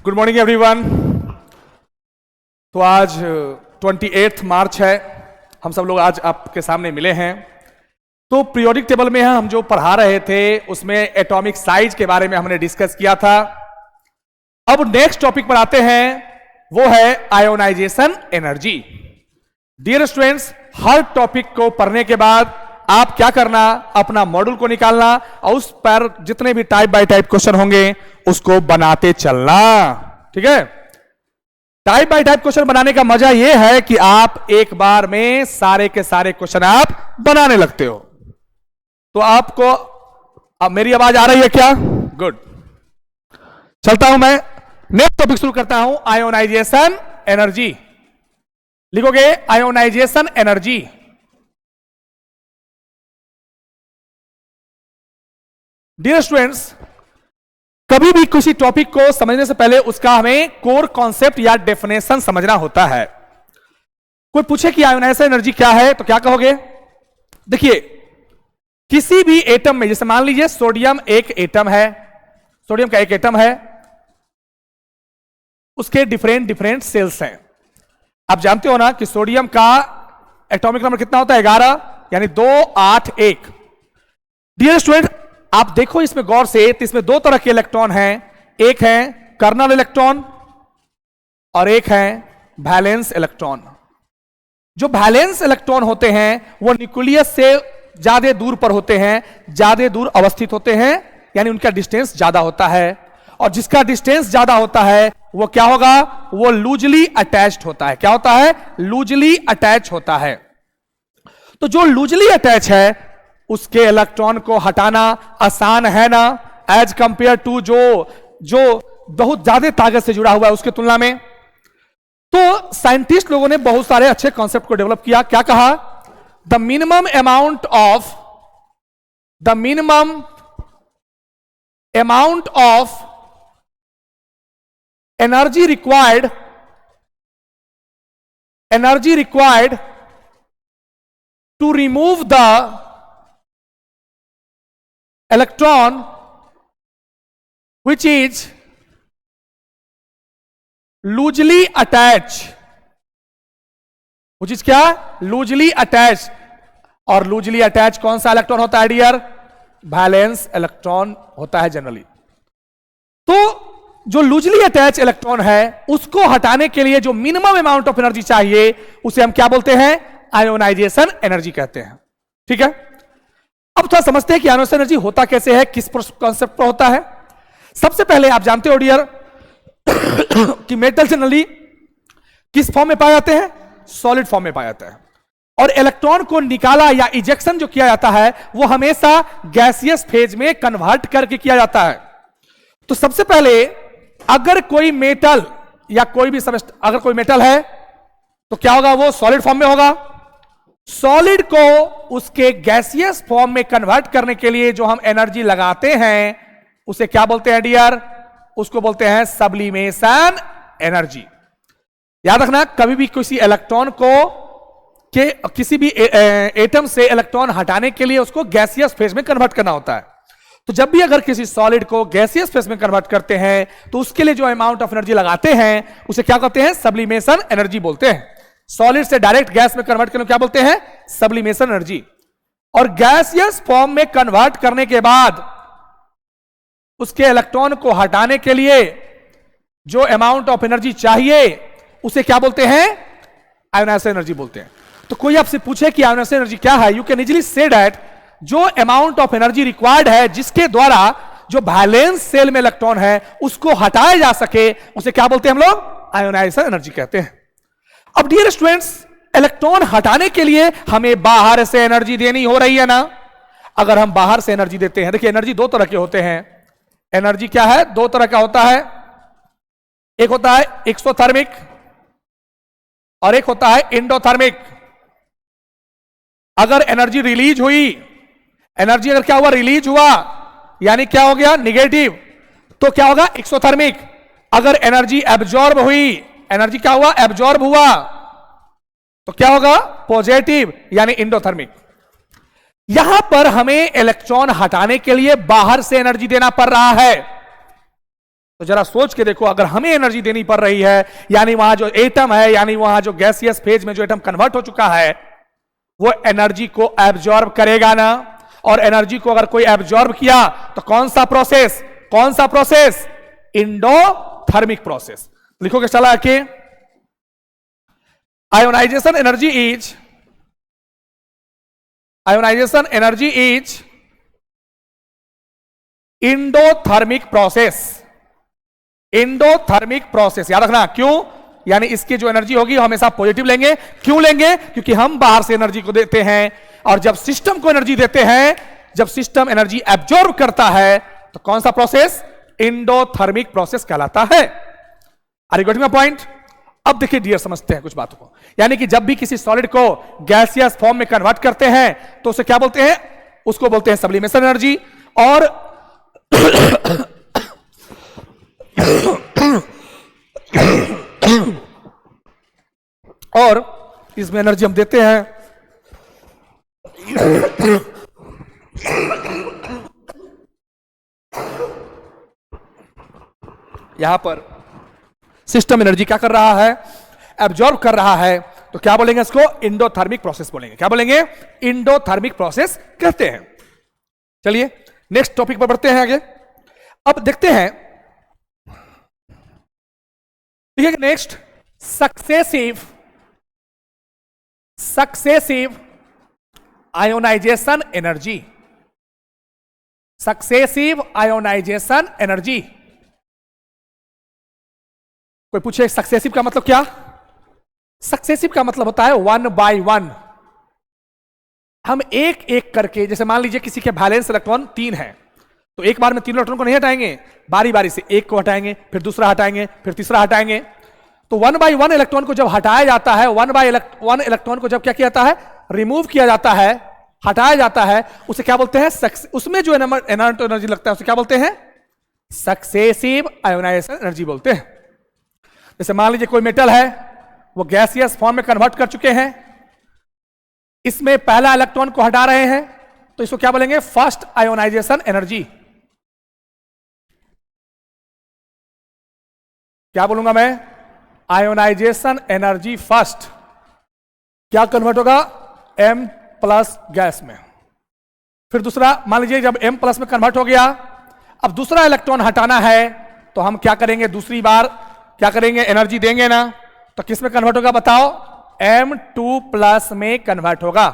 Good morning everyone. तो आज 28 मार्च है, हम सब लोग आज आपके सामने मिले हैं। तो पीरियोडिक टेबल में हम जो पढ़ा रहे थे उसमें एटॉमिक साइज के बारे में हमने डिस्कस किया था। अब नेक्स्ट टॉपिक पर आते हैं, वो है आयोनाइजेशन एनर्जी। डियर स्टूडेंट्स, हर टॉपिक को पढ़ने के बाद आप क्या करना, अपना मॉड्यूल को निकालना और उस पर जितने भी टाइप बाय टाइप क्वेश्चन होंगे उसको बनाते चलना। ठीक है, टाइप बाय टाइप क्वेश्चन बनाने का मजा यह है कि आप एक बार में सारे के सारे क्वेश्चन आप बनाने लगते हो। तो आपको अब मेरी आवाज आ रही है क्या? गुड, चलता हूं मैं। नेक्स्ट टॉपिक शुरू करता हूं, आयोनाइजेशन एनर्जी। लिखोगे आयोनाइजेशन एनर्जी। डियर स्टूडेंट्स, कभी भी किसी टॉपिक को समझने से पहले उसका हमें कोर कॉन्सेप्ट या डेफिनेशन समझना होता है। कोई पूछे कि आयोनाइजेशन एनर्जी क्या है तो क्या कहोगे? देखिए, किसी भी एटम में, जैसे मान लीजिए सोडियम एक एटम है, सोडियम का एक एटम है, उसके डिफरेंट डिफरेंट सेल्स हैं। आप जानते हो ना कि सोडियम का एटॉमिक नंबर कितना होता है? 11, यानी 2, 8, 1। डियर स्टूडेंट, आप देखो इसमें गौर से, तो इसमें दो तरह के इलेक्ट्रॉन हैं। एक है कर्नल इलेक्ट्रॉन और एक है वैलेंस इलेक्ट्रॉन। जो वैलेंस इलेक्ट्रॉन होते हैं वो न्यूक्लियस से ज्यादा दूर पर होते हैं, ज्यादा दूर अवस्थित होते हैं, यानी उनका डिस्टेंस ज्यादा होता है। और जिसका डिस्टेंस ज्यादा होता है वो क्या होगा? वो लूजली अटैच्ड होता है। क्या होता है? लूजली अटैच होता है। तो जो लूजली अटैच है उसके इलेक्ट्रॉन को हटाना आसान है ना, एज कंपेयर टू जो बहुत ज्यादा ताकत से जुड़ा हुआ है उसके तुलना में। तो साइंटिस्ट लोगों ने बहुत सारे अच्छे कॉन्सेप्ट को डेवलप किया। क्या कहा? The minimum amount of energy required to remove the electron which is loosely attached, which is क्या? loosely attached। और loosely attached कौन सा इलेक्ट्रॉन होता है डियर? वैलेंस इलेक्ट्रॉन होता है जनरली। तो जो लूजली अटैच इलेक्ट्रॉन है उसको हटाने के लिए जो मिनिमम अमाउंट ऑफ एनर्जी चाहिए उसे हम क्या बोलते हैं? आयोनाइजेशन एनर्जी कहते हैं। ठीक है, अब थोड़ा समझते हैं कि आयोनाइजेशन एनर्जी होता कैसे है, किस कॉन्सेप्ट पर होता है। सबसे पहले आप जानते हो डियर कि मेटल जनरली किस फॉर्म में पाए जाते हैं? सॉलिड फॉर्म में पाया जाता है। और इलेक्ट्रॉन को निकाला या इजेक्शन जो किया जाता है वो हमेशा गैसियस फेज में कन्वर्ट करके किया जाता है। तो सबसे पहले अगर कोई मेटल या कोई भी अगर कोई मेटल है तो क्या होगा? वो सॉलिड फॉर्म में होगा। सॉलिड को उसके गैसियस फॉर्म में कन्वर्ट करने के लिए जो हम एनर्जी लगाते हैं उसे क्या बोलते हैं डियर? उसको बोलते हैं सब्लिमेशन एनर्जी। याद रखना, कभी भी किसी इलेक्ट्रॉन को किसी भी एटम से इलेक्ट्रॉन हटाने के लिए उसको गैसियस फेज में कन्वर्ट करना होता है। तो जब भी अगर किसी सॉलिड को गैसियस फेज में कन्वर्ट करते हैं तो उसके लिए जो अमाउंट ऑफ एनर्जी लगाते हैं उसे क्या कहते हैं? सब्लिमेशन एनर्जी बोलते हैं। सॉलिड से डायरेक्ट गैस में कन्वर्ट करने को क्या बोलते हैं? Sublimation energy. और गैसियस फॉर्म में कन्वर्ट करने के बाद उसके इलेक्ट्रॉन को हटाने के लिए जो अमाउंट ऑफ एनर्जी चाहिए उसे क्या बोलते हैं? आयोनाइजेशन एनर्जी बोलते हैं। तो कोई आपसे पूछे कि आयोनाइजेशन एनर्जी क्या है, you can easily say that जो अमाउंट ऑफ एनर्जी रिक्वायर्ड है जिसके द्वारा जो वैलेंस सेल में इलेक्ट्रॉन है उसको हटाया जा सके उसे क्या बोलते हैं हम लोग? आयोनाइजेशन एनर्जी कहते हैं। अब डियर स्टूडेंट्स, इलेक्ट्रॉन हटाने के लिए हमें बाहर से एनर्जी देनी हो रही है ना। अगर हम बाहर से एनर्जी देते हैं, देखिए एनर्जी दो तरह के होते हैं। एनर्जी क्या है? दो तरह का होता है। एक होता है एक्सोथर्मिक और एक होता है एंडोथर्मिक। अगर एनर्जी रिलीज हुई, एनर्जी अगर क्या हुआ? रिलीज हुआ, यानी क्या हो गया? निगेटिव, तो क्या होगा? एक्सोथर्मिक। अगर एनर्जी एब्जॉर्ब हुई, एनर्जी क्या हुआ? एब्जॉर्ब हुआ, तो क्या होगा? पॉजिटिव, यानी एंडोथर्मिक। यहां पर हमें इलेक्ट्रॉन हटाने के लिए बाहर से एनर्जी देना पड़ रहा है। तो जरा सोच के देखो, अगर हमें एनर्जी देनी पड़ रही है, यानी वहां जो एटम है, यानी वहां जो गैसियस फेज में जो एटम कन्वर्ट हो चुका है, वो एनर्जी को एब्जॉर्ब करेगा ना। और एनर्जी को अगर कोई एब्जॉर्ब किया तो कौन सा प्रोसेस, कौन सा प्रोसेस? Endothermic process. लिखोगे चला के ionization energy is, ionization energy is endothermic process. Endothermic process याद रखना, क्यों? यानी इसकी जो एनर्जी होगी हमेशा पॉजिटिव लेंगे। क्यों लेंगे? क्योंकि हम बाहर से एनर्जी को देते हैं, और जब सिस्टम को एनर्जी देते हैं, जब सिस्टम एनर्जी एब्जॉर्ब करता है, तो कौन सा प्रोसेस? इंडोथर्मिक प्रोसेस कहलाता है। Are you getting my point? अब देखिए डियर, समझते हैं कुछ बातों को। यानी कि जब भी किसी सॉलिड को गैसियस फॉर्म में कन्वर्ट करते हैं तो उसे क्या बोलते हैं? उसको बोलते हैं सब्लिमेशन एनर्जी। और इसमें एनर्जी हम देते हैं यहां पर सिस्टम एनर्जी क्या कर रहा है? एब्जॉर्ब कर रहा है। तो क्या बोलेंगे इसको? इंडोथर्मिक प्रोसेस बोलेंगे। क्या बोलेंगे? इंडोथर्मिक प्रोसेस कहते हैं। चलिए नेक्स्ट टॉपिक पर बढ़ते हैं आगे। अब देखते हैं, ठीक है, next successive ionization energy. Successive ionization energy. कोई पूछे सक्सेसिव का मतलब क्या? सक्सेसिव का मतलब होता है 1 by 1। हम एक एक करके, जैसे मान लीजिए किसी के वैलेंस इलेक्ट्रॉन 3 है, तो एक बार में 3 इलेक्ट्रॉन को नहीं हटाएंगे, बारी बारी से एक को हटाएंगे, फिर दूसरा हटाएंगे, फिर तीसरा हटाएंगे। तो 1 by 1 इलेक्ट्रॉन को जब हटाया जाता है, 1 by 1 इलेक्ट्रॉन को जब क्या किया जाता है? रिमूव किया जाता है, हटाया जाता है, उसे क्या बोलते हैं? उसमें जो एनर्जी लगता है उसे क्या बोलते हैं? सक्सेसिव आयोनाइजेशन एनर्जी बोलते हैं। जैसे मान लीजिए कोई मेटल है, वो गैसियस फॉर्म में कन्वर्ट कर चुके हैं, इसमें पहला इलेक्ट्रॉन को हटा रहे हैं, तो इसको क्या बोलेंगे? First ionization energy. क्या बोलूंगा मैं? Ionization energy first. क्या कन्वर्ट होगा? M+ गैस में। फिर दूसरा, मान लीजिए जब M+ में कन्वर्ट हो गया, अब दूसरा इलेक्ट्रॉन हटाना है, तो हम क्या करेंगे? दूसरी बार क्या करेंगे? एनर्जी देंगे ना। तो किस में कन्वर्ट होगा बताओ? M2+ में कन्वर्ट होगा।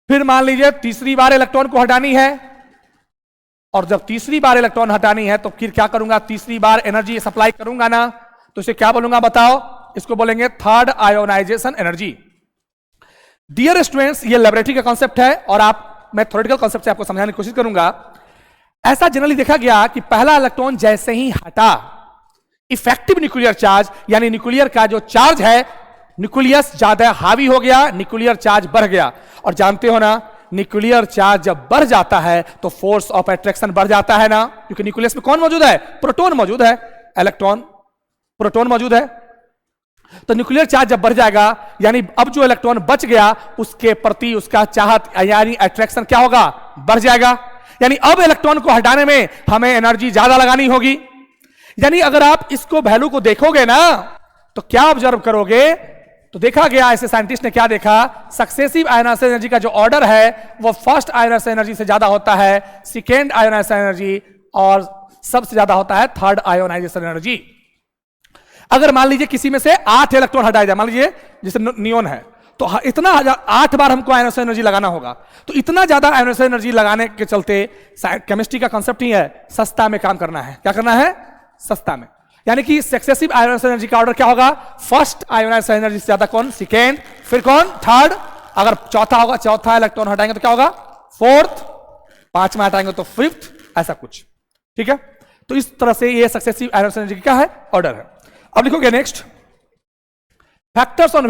फिर मान लीजिए तीसरी बार इलेक्ट्रॉन को हटानी है, और जब तीसरी बार इलेक्ट्रॉन हटानी है तो फिर क्या करूंगा? तीसरी बार एनर्जी सप्लाई करूंगा ना। तो इसे क्या बोलूंगा बताओ? इसको बोलेंगे third ionization energy. Dear students, ये लैबोरेटरी का कॉन्सेप्ट है, और मैं थ्योरेटिकल कॉन्सेप्ट से आपको समझाने की कोशिश करूंगा। ऐसा जनरली देखा गया कि पहला इलेक्ट्रॉन जैसे ही हटा, इफेक्टिव न्यूक्लियर चार्ज, यानी न्यूक्लियर का जो चार्ज है, न्यूक्लियस ज्यादा हावी हो गया, न्यूक्लियर चार्ज बढ़ गया। और जानते हो ना, न्यूक्लियर चार्ज जब बढ़ जाता है तो फोर्स ऑफ अट्रैक्शन बढ़ जाता है ना, क्योंकि न्यूक्लियस में कौन मौजूद है? प्रोटॉन मौजूद है, इलेक्ट्रॉन, प्रोटॉन मौजूद है। तो न्यूक्लियर चार्ज जब बढ़ जाएगा, यानी अब जो इलेक्ट्रॉन बच गया उसके प्रति उसका चाहत यानी अट्रैक्शन क्या होगा? बढ़ जाएगा। यानी अब इलेक्ट्रॉन को हटाने में हमें एनर्जी ज्यादा लगानी होगी। यानी अगर आप इसको वैल्यू को देखोगे ना, तो क्या ऑब्जर्व करोगे? तो देखा गया, ऐसे साइंटिस्ट ने क्या देखा? सक्सेसिव आयोनाइजेशन एनर्जी का जो ऑर्डर है वो फर्स्ट आयोनाइजेशन एनर्जी से ज्यादा होता है, सेकेंड आयोनाइजेशन एनर्जी, और सबसे ज्यादा होता है थर्ड आयोनाइजेशन एनर्जी। अगर मान लीजिए किसी में से 8 इलेक्ट्रॉन हटाया जाए, मान लीजिए जैसे नियोन है, तो इतना 8 बार हमको आयोनाइजेशन एनर्जी लगाना होगा। तो इतना ज्यादा आयोनाइजेशन एनर्जी लगाने के चलते केमिस्ट्री का कंसेप्ट ही है सस्ता में काम करना है। क्या करना है? सस्ता में। यानी कि सक्सेसिव आयोनाइजेशन एनर्जी का ऑर्डर क्या होगा? फर्स्ट आयोनाइजेशन एनर्जी से ज्यादा कौन? सेकेंड। फिर कौन? थर्ड। अगर चौथा होगा, चौथा इलेक्ट्रॉन हटाएंगे तो क्या होगा? फोर्थ। 5वां हटाएंगे तो फिफ्थ, ऐसा कुछ। ठीक है, तो इस तरह से ये सक्सेसिव आयोनाइजेशन एनर्जी क्या है? ऑर्डर है। अब लिखोगे next, factors on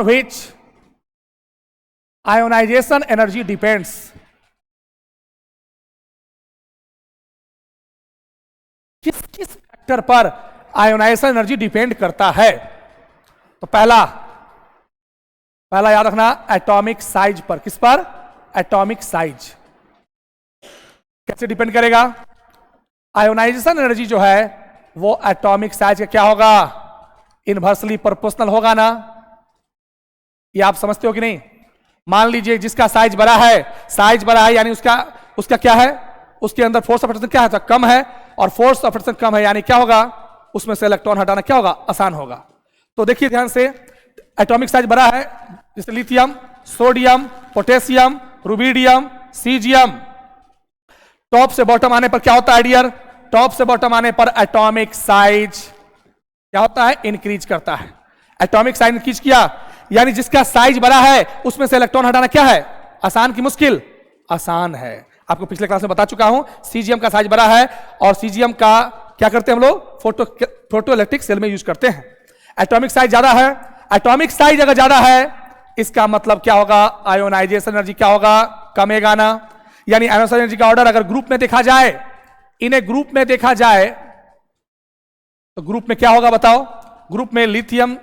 which ionization energy depends. किस किस फैक्टर पर आयोनाइजेशन एनर्जी डिपेंड करता है? तो पहला याद रखना, एटॉमिक साइज पर। किस पर? Atomic size. कैसे डिपेंड करेगा? आयोनाइजेशन एनर्जी जो है वो एटॉमिक साइज का क्या होगा? इनवर्सली प्रोपोर्शनल होगा ना? ये आप समझते हो कि नहीं? मान लीजिए जिसका साइज बड़ा है यानी उसका क्या है, उसके अंदर फोर्स ऑफ अट्रैक्शन क्या है, तो कम है, और फोर्स ऑफ अट्रैक्शन कम है यानी क्या होगा? उसमें से इलेक्ट्रॉन हटाना क्या होगा? आसान होगा। तो देखिए ध्यान से, एटॉमिक साइज बड़ा है जैसे lithium, sodium, potassium, rubidium, caesium. Top से बॉटम आने पर क्या होता है डियर? टॉप से बॉटम आने पर एटॉमिक साइज क्या होता है? इंक्रीज करता है। एटॉमिक साइज इंक्रीज किया यानी जिसका साइज बड़ा है उसमें से इलेक्ट्रॉन हटाना क्या है? आसान की मुश्किल? आसान है। आपको पिछले क्लास में बता चुका हूं, सीजियम का साइज बड़ा है और सीजियम का क्या करते हैं हम लोग? फोटो इलेक्ट्रिक सेल में यूज करते हैं। एटॉमिक साइज ज्यादा है, एटॉमिक साइज अगर ज्यादा है इसका मतलब क्या होगा? आयोनाइजेशन एनर्जी क्या होगा? कमेगा ना? यानी आयोनाइजेशन एनर्जी का ऑर्डर अगर ग्रुप में देखा जाए, इन्हें ग्रुप में देखा जाए तो ग्रुप में क्या होगा बताओ? ग्रुप में लिथियम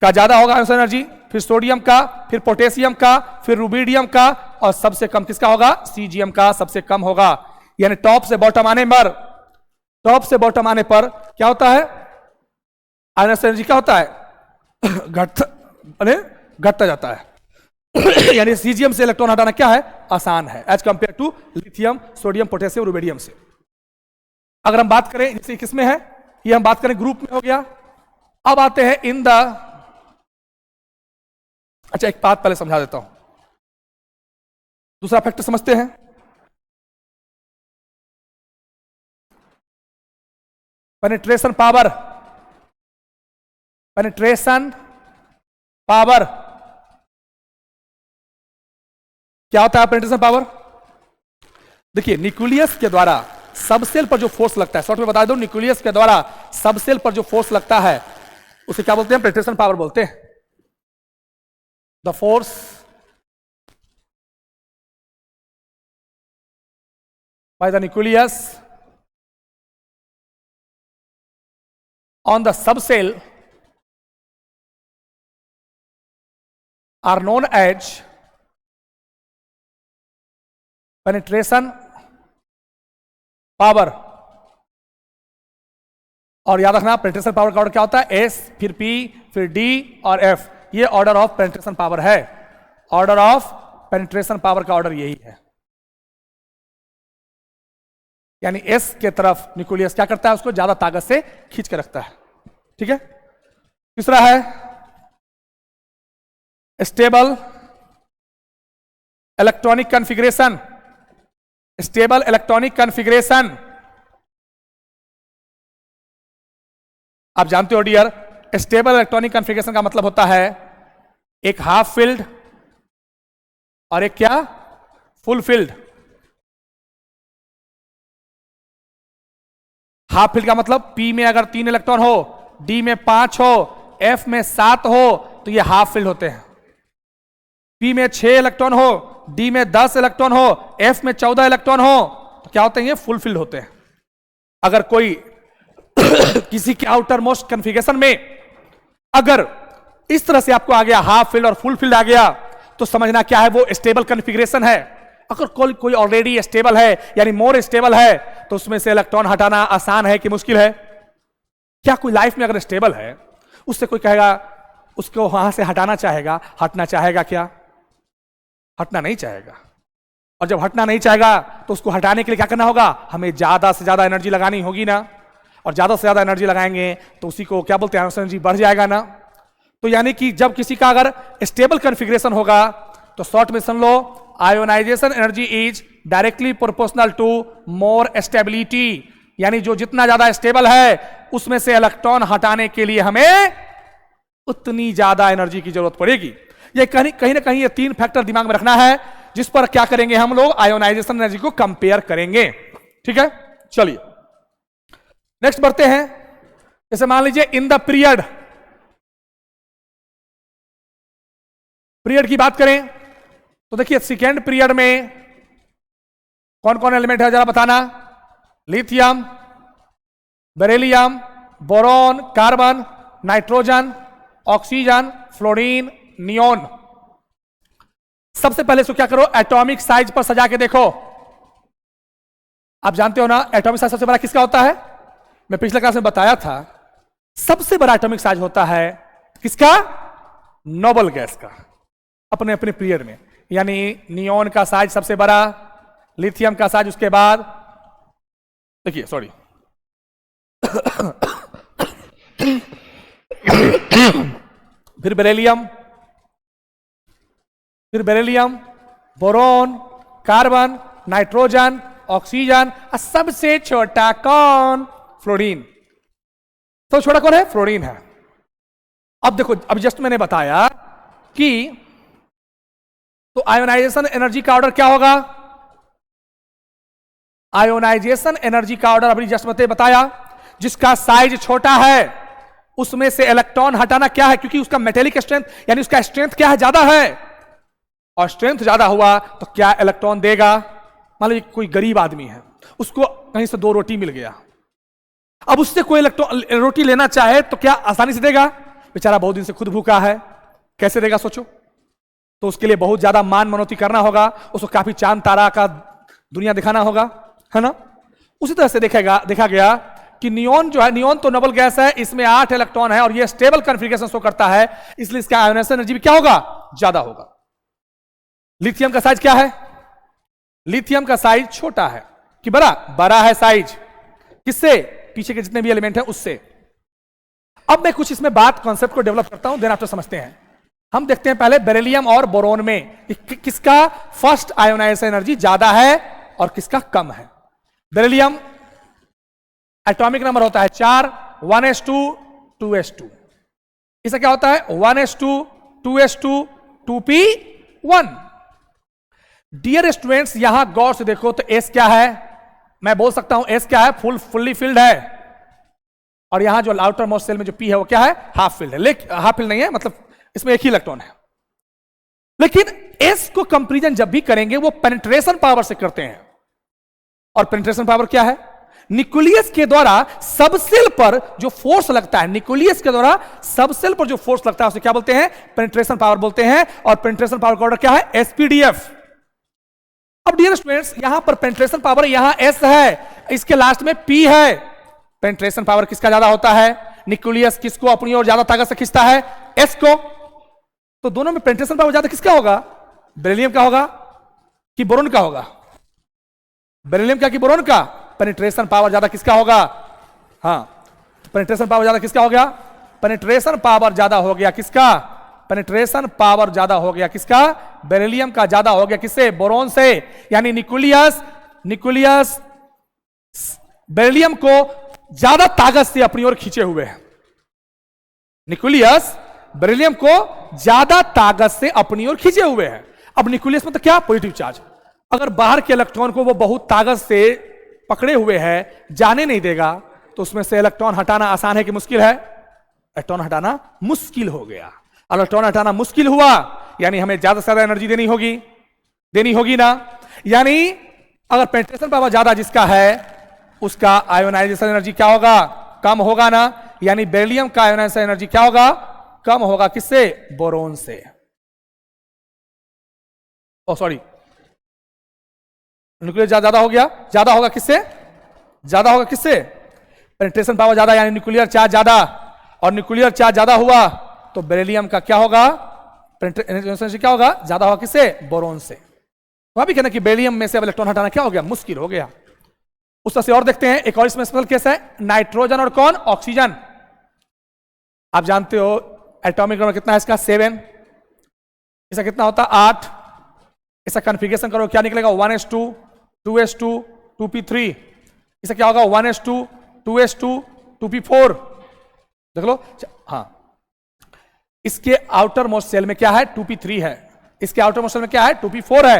का ज्यादा होगा आयोनाइजेशन एनर्जी, फिर सोडियम का, फिर पोटेशियम का, फिर रुबिडियम का, और सबसे कम किसका होगा? सीजियम का सबसे कम होगा। यानी टॉप से बॉटम आने पर क्या होता है? आयोनाइजेशन एनर्जी क्या होता है? घटता जाता है। यानी सीजियम से इलेक्ट्रॉन हटाना क्या है? आसान है as compare to lithium, sodium, potassium, rubidium से। अगर हम बात करें जैसे किसमें है, ये हम बात करें ग्रुप में हो गया। अब आते हैं इन द, अच्छा एक बात पहले समझा देता हूं, दूसरा फैक्टर समझते हैं। पेनिट्रेशन पावर क्या होता है? पेनिट्रेशन पावर देखिए, न्यूक्लियस के द्वारा सबसेल पर जो फोर्स लगता है, शॉर्ट में बता दो, न्यूक्लियस के द्वारा सबसेल पर जो फोर्स लगता है उसे क्या बोलते हैं? पेनिट्रेशन पावर बोलते हैं। The force by the nucleus on the subshell are known as penetration power. और याद रखना पेनिट्रेशन पावर का ऑर्डर क्या होता है? एस, फिर पी, फिर डी और एफ। ये ऑर्डर ऑफ पेनिट्रेशन पावर है। ऑर्डर ऑफ पेनिट्रेशन पावर का ऑर्डर यही है। यानी एस के तरफ न्यूक्लियस क्या करता है? उसको ज्यादा ताकत से खींच के रखता है। ठीक है। तीसरा है stable electronic configuration. Stable electronic configuration आप जानते हो डियर, स्टेबल इलेक्ट्रॉनिक कॉन्फ़िगरेशन का मतलब होता है एक हाफ फील्ड और एक क्या? Full field. हाफ फील्ड का मतलब P में अगर 3 इलेक्ट्रॉन हो, D में 5 हो, F में 7 हो तो ये हाफ फील्ड होते हैं। P में 6 इलेक्ट्रॉन हो, D में 10 इलेक्ट्रॉन हो, F में 14 इलेक्ट्रॉन हो तो क्या होते हैं? ये फुल फील्ड होते हैं। अगर कोई किसी के आउटर मोस्ट कॉन्फ़िगरेशन में अगर इस तरह से आपको आ गया हाफ फील्ड और फुल फील्ड आ गया तो समझना क्या है? वो स्टेबल कॉन्फ़िगरेशन है। अगर कोई ऑलरेडी स्टेबल है यानी मोर स्टेबल है तो उसमें से इलेक्ट्रॉन हटाना आसान है कि मुश्किल है? क्या कोई लाइफ में अगर स्टेबल है उससे कोई कहेगा उसको वहां से हटाना चाहेगा, हटना चाहेगा क्या? हटना नहीं चाहेगा। और जब हटना नहीं चाहेगा तो उसको हटाने के लिए क्या करना होगा? हमें ज्यादा से ज्यादा एनर्जी लगानी होगी ना। और ज्यादा से ज्यादा एनर्जी लगाएंगे तो उसी को क्या बोलते हैं? एनर्जी बढ़ जाएगा ना। तो यानी कि जब किसी का अगर स्टेबल कॉन्फ़िगरेशन होगा तो शॉर्ट में सुन लो, ionization energy is directly proportional to more stability. यानी जो जितना ज्यादा स्टेबल है उसमें से इलेक्ट्रॉन हटाने के लिए हमें उतनी ज्यादा एनर्जी की जरूरत पड़ेगी। ये कहीं ना कहीं ये 3 फैक्टर दिमाग में रखना है जिस पर क्या करेंगे हम लोग? आयोनाइजेशन एनर्जी को कंपेयर करेंगे। ठीक है, चलिए नेक्स्ट बढ़ते हैं। जैसे मान लीजिए इन द पीरियड की बात करें तो देखिए सेकेंड पीरियड में कौन कौन एलिमेंट है जरा बताना? Lithium, beryllium, boron, carbon, nitrogen, oxygen, fluorine, neon. सबसे पहले इसको क्या करो? एटॉमिक साइज पर सजा के देखो। आप जानते हो ना एटॉमिक साइज सबसे बड़ा किसका होता है? मैं पिछले क्लास में बताया था, सबसे बड़ा एटॉमिक साइज होता है किसका? नोबल गैस का, अपने अपने पीरियड में। यानी नियोन का साइज सबसे बड़ा, लिथियम का साइज उसके बाद, देखिए सॉरी फिर beryllium, boron, carbon, nitrogen, oxygen, और सबसे छोटा कौन? फ्लोरीन। तो छोटा कौन है? फ्लोरीन है। अब देखो, अब जस्ट मैंने बताया कि तो आयोनाइजेशन एनर्जी का ऑर्डर क्या होगा? आयोनाइजेशन एनर्जी का ऑर्डर अभी जस्ट बताया, जिसका साइज छोटा है उसमें से इलेक्ट्रॉन हटाना क्या है? क्योंकि उसका मेटेलिक स्ट्रेंथ यानी उसका स्ट्रेंथ क्या है? ज्यादा है, और स्ट्रेंथ ज्यादा हुआ तो क्या इलेक्ट्रॉन देगा? मान लीजिए कोई गरीब आदमी है, उसको कहीं से 2 रोटी मिल गया, अब उससे कोई इलेक्ट्रॉन रोटी लेना चाहे तो क्या आसानी से देगा? बेचारा बहुत दिन से खुद भूखा है, कैसे देगा सोचो? तो उसके लिए बहुत ज्यादा मान मनौती करना होगा, उसको काफी चांद तारा का दुनिया दिखाना होगा, है ना? उसी तरह से देखा गया कि नियोन जो है, नियोन तो नोबल गैस है, इसमें 8 इलेक्ट्रॉन है और ये स्टेबल कॉन्फ़िगरेशन शो करता है, इसलिए इसका आयोनाइजेशन एनर्जी भी क्या होगा? ज्यादा होगा। लिथियम का साइज क्या है? लिथियम का साइज छोटा है कि बड़ा? बड़ा है साइज, किससे? पीछे के जितने भी एलिमेंट हैं उससे। अब मैं कुछ इसमें बात कॉन्सेप्ट को डेवलप करता हूं, देन आफ्टर समझते हैं। हम देखते हैं पहले बेरिलियम और बोरोन में किसका फर्स्ट आयोनाइजेशन एनर्जी ज्यादा है और किसका कम है। बेरिलियम एटॉमिक नंबर होता है 4, 1s2 2s2। इसका क्या होता है? 1s2 2s2 2p1। Dear students, यहां गौर से देखो तो एस क्या है? मैं बोल सकता हूं एस क्या है? फुल्ली फिल्ड है, और यहां जो आउटर मोस्ट सेल में जो पी है वो क्या है? हाफ फिल्ड है। लेकिन हाफ फिल्ड नहीं है, मतलब इसमें एक ही इलेक्ट्रॉन है। लेकिन एस को कंपैरिजन जब भी करेंगे वो पेनिट्रेशन पावर से करते हैं, और पेनिट्रेशन पावर क्या है? न्यूक्लियस के द्वारा सबसेल पर जो फोर्स लगता है, न्यूक्लियस के द्वारा सबसेल पर जो फोर्स लगता है उसे क्या बोलते हैं? पेनिट्रेशन पावर बोलते हैं। और पेनिट्रेशन पावर का ऑर्डर क्या है? एसपीडीएफ। अब डियर स्टूडेंट्स, यहां पर पेनिट्रेशन पावर यहां एस है, इसके लास्ट में पी है। पेनिट्रेशन पावर किसका ज्यादा होता है? न्यूक्लियस किसको अपनी ओर ज्यादा ताकत से खींचता है? एस को। तो दोनों में पेनिट्रेशन पावर ज्यादा किसका होगा? बेरिलियम का होगा कि बोरोन का होगा? बेरिलियम का कि बोरोन का? पेनिट्रेशन पावर ज्यादा किसका होगा? हाँ, पेनिट्रेशन पावर ज्यादा किसका हो गया? पेनिट्रेशन पावर ज्यादा हो गया किसका? पेनिट्रेशन पावर ज्यादा हो गया किसका? बेरिलियम का ज्यादा हो गया किससे? बोरोन से। यानी न्यूक्लियस बेरिलियम को ज्यादा ताकत से अपनी ओर खींचे हुए है। न्यूक्लियस बेरिलियम को ज्यादा ताकत से अपनी ओर खींचे हुए है। अब न्यूक्लियस में तो क्या? Positive charge. अगर बाहर के इलेक्ट्रॉन को वो बहुत ताकत से पकड़े हुए है, जाने नहीं देगा, तो उसमें से इलेक्ट्रॉन हटाना आसान है कि मुश्किल है? इलेक्ट्रॉन हटाना मुश्किल हो गया। इलेक्ट्रॉन हटाना मुश्किल हुआ यानी हमें ज्यादा से ज्यादा एनर्जी देनी होगी ना। यानी अगर पेनिट्रेशन पावर ज्यादा जिसका है उसका आयोनाइजेशन एनर्जी क्या होगा? कम होगा ना। यानी बेरिलियम का आयोनाइजेशन एनर्जी क्या होगा? कम होगा। किससे? बोरोन से। ओ सॉरी, न्यूक्लियस ज्यादा हो गया, ज्यादा होगा किससे? ज्यादा होगा किससे? पेनिट्रेशन पावर ज्यादा यानी न्यूक्लियर चार्ज ज्यादा, और न्यूक्लियर चार्ज ज्यादा हुआ तो बेरिलियम का क्या होगा? पेनिट्रेशन क्या होगा? ज्यादा होगा किससे? बोरोन से। वहां भी कहना कि बेरिलियम में से अब इलेक्ट्रॉन हटाना क्या हो गया? मुश्किल हो गया। उस तरह से और देखते हैं, एक और इसमें स्पेशल केस है, नाइट्रोजन और कौन? ऑक्सीजन। आप जानते हो एटॉमिक नंबर कितना है इसका? 7। इसका कितना होता? 8। इसका कॉन्फ़िगरेशन करो, क्या निकलेगा? 1s2 2s2 2p3। इसका क्या होगा? 1s2 2s2 2p4। देख लो। हाँ, इसके आउटर मोस्ट सेल में क्या है? 2p3 है। इसके आउटर मोस्ट सेल में क्या है? 2p4 है।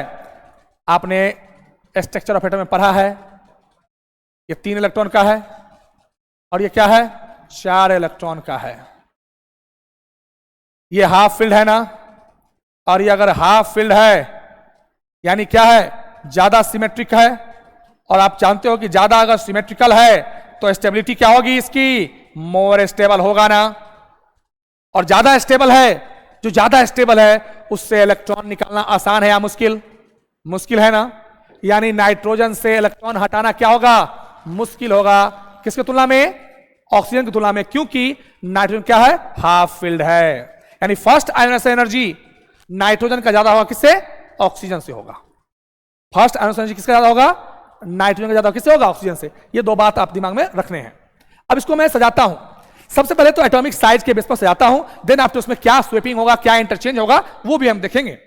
आपने स्ट्रक्चर ऑफ एटम में पढ़ा है, ये 3 इलेक्ट्रॉन का है, और ये क्या है? 4 इलेक्ट्रॉन का है। ये हाफ फिल्ड है ना, और ये अगर हाफ फिल्ड है यानी क्या है? ज्यादा सिमेट्रिक है। और आप जानते हो कि ज्यादा अगर सिमेट्रिकल है तो स्टेबिलिटी क्या होगी इसकी? मोर स्टेबल होगा ना। और ज्यादा स्टेबल है, जो ज्यादा स्टेबल है उससे इलेक्ट्रॉन निकालना आसान है या मुश्किल? मुश्किल है ना। यानी नाइट्रोजन से इलेक्ट्रॉन हटाना क्या होगा, मुश्किल होगा। किसकी तुलना में, ऑक्सीजन की तुलना में, क्योंकि नाइट्रोजन क्या है, हाफ फिल्ड है। यानी फर्स्ट आयोनाइजेशन एनर्जी नाइट्रोजन का ज्यादा होगा, किससे, ऑक्सीजन से होगा। फर्स्ट आयोनाइजेशन एनर्जी किसका ज्यादा होगा, नाइट्रोजन का ज्यादा किससे होगा, ऑक्सीजन से। ये दो बात आप दिमाग में रखने हैं। अब इसको मैं सजाता हूं, सबसे पहले तो एटॉमिक साइज के बेस पर सजाता हूं, देन आफ्टर उसमें क्या स्वेपिंग होगा, क्या इंटरचेंज होगा, वो भी हम देखेंगे।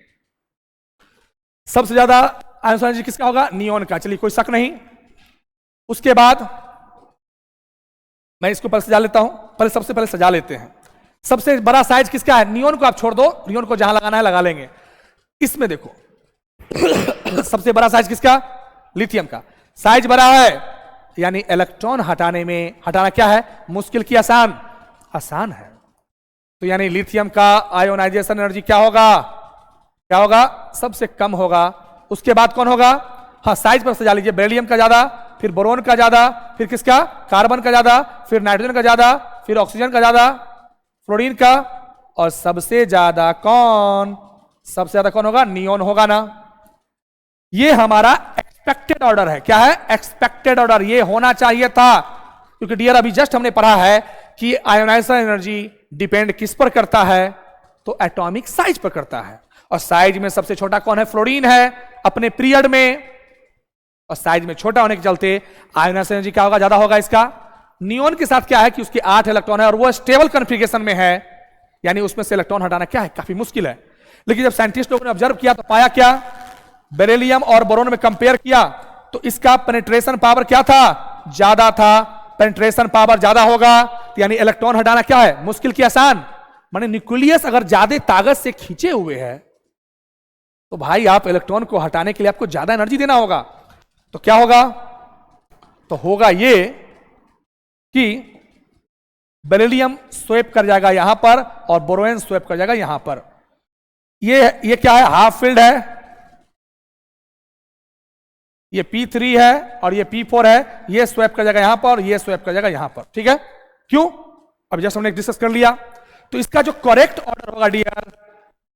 सबसे ज्यादा आयोनाइजेशन एनर्जी किसका होगा, नियोन का, चलिए कोई शक नहीं। उसके बाद मैं इसको पहले सजा लेता हूं, पहले सबसे पहले सजा लेते हैं। सबसे बड़ा साइज किसका है, नियोन को आप छोड़ दो, नियोन को जहां लगाना है लगा लेंगे। इसमें देखो सबसे बड़ा साइज किसका, लिथियम का। साइज बड़ा है यानी इलेक्ट्रॉन हटाना क्या है, मुश्किल की आसान, आसान है। तो यानी लिथियम का आयोनाइजेशन एनर्जी क्या होगा, क्या होगा, सबसे कम होगा। उसके बाद कौन होगा, हाँ साइज पर सजा लीजिए, बेरिलियम का ज्यादा, फिर बोरोन का ज्यादा, फिर किसका, कार्बन का ज्यादा, फिर नाइट्रोजन का ज्यादा, फिर ऑक्सीजन का ज्यादा, फ्लोरीन का, और सबसे ज्यादा कौन, सबसे ज्यादा कौन होगा, नियोन होगा ना। ये हमारा एक्सपेक्टेड ऑर्डर है। क्या है, एक्सपेक्टेड ऑर्डर, ये होना चाहिए था। क्योंकि डियर अभी जस्ट हमने पढ़ा है कि आयोनाइजेशन एनर्जी डिपेंड किस पर करता है, तो एटॉमिक साइज पर करता है। और साइज में सबसे छोटा कौन है, फ्लोरीन है अपने पीरियड में, और साइज में छोटा होने के चलते आयोनाइजेशन एनर्जी क्या होगा, ज्यादा होगा इसका। नियोन के साथ क्या है कि उसके 8 इलेक्ट्रॉन है और वो स्टेबल कॉन्फ़िगरेशन में है, यानी उसमें से इलेक्ट्रॉन हटाना क्या है, काफी मुश्किल है। लेकिन जब साइंटिस्ट लोगों ने ऑब्जर्व किया तो पाया क्या, बेरिलियम और बोरोन में कंपेयर किया तो इसका पेनिट्रेशन पावर क्या था, ज्यादा था। पेनिट्रेशन पावर ज्यादा होगा तो यानी इलेक्ट्रॉन हटाना क्या है, मुश्किल की आसान। माने न्यूक्लियस अगर ज्यादा ताकत से खींचे हुए है तो भाई आप इलेक्ट्रॉन को हटाने के लिए आपको ज्यादा एनर्जी देना होगा। तो क्या होगा, तो होगा ये कि बेरिलियम स्वेप कर जाएगा यहां पर और बोरोन स्वेप कर जाएगा यहां पर। ये क्या है, हाफ फील्ड है, ये P3 है और ये P4 है, ये स्वैप कर जाएगा यहां पर और ये स्वैप कर जाएगा यहां पर। ठीक है, क्यों, अब जस्ट हमने डिस्कस कर लिया। तो इसका जो करेक्ट ऑर्डर होगा डियर,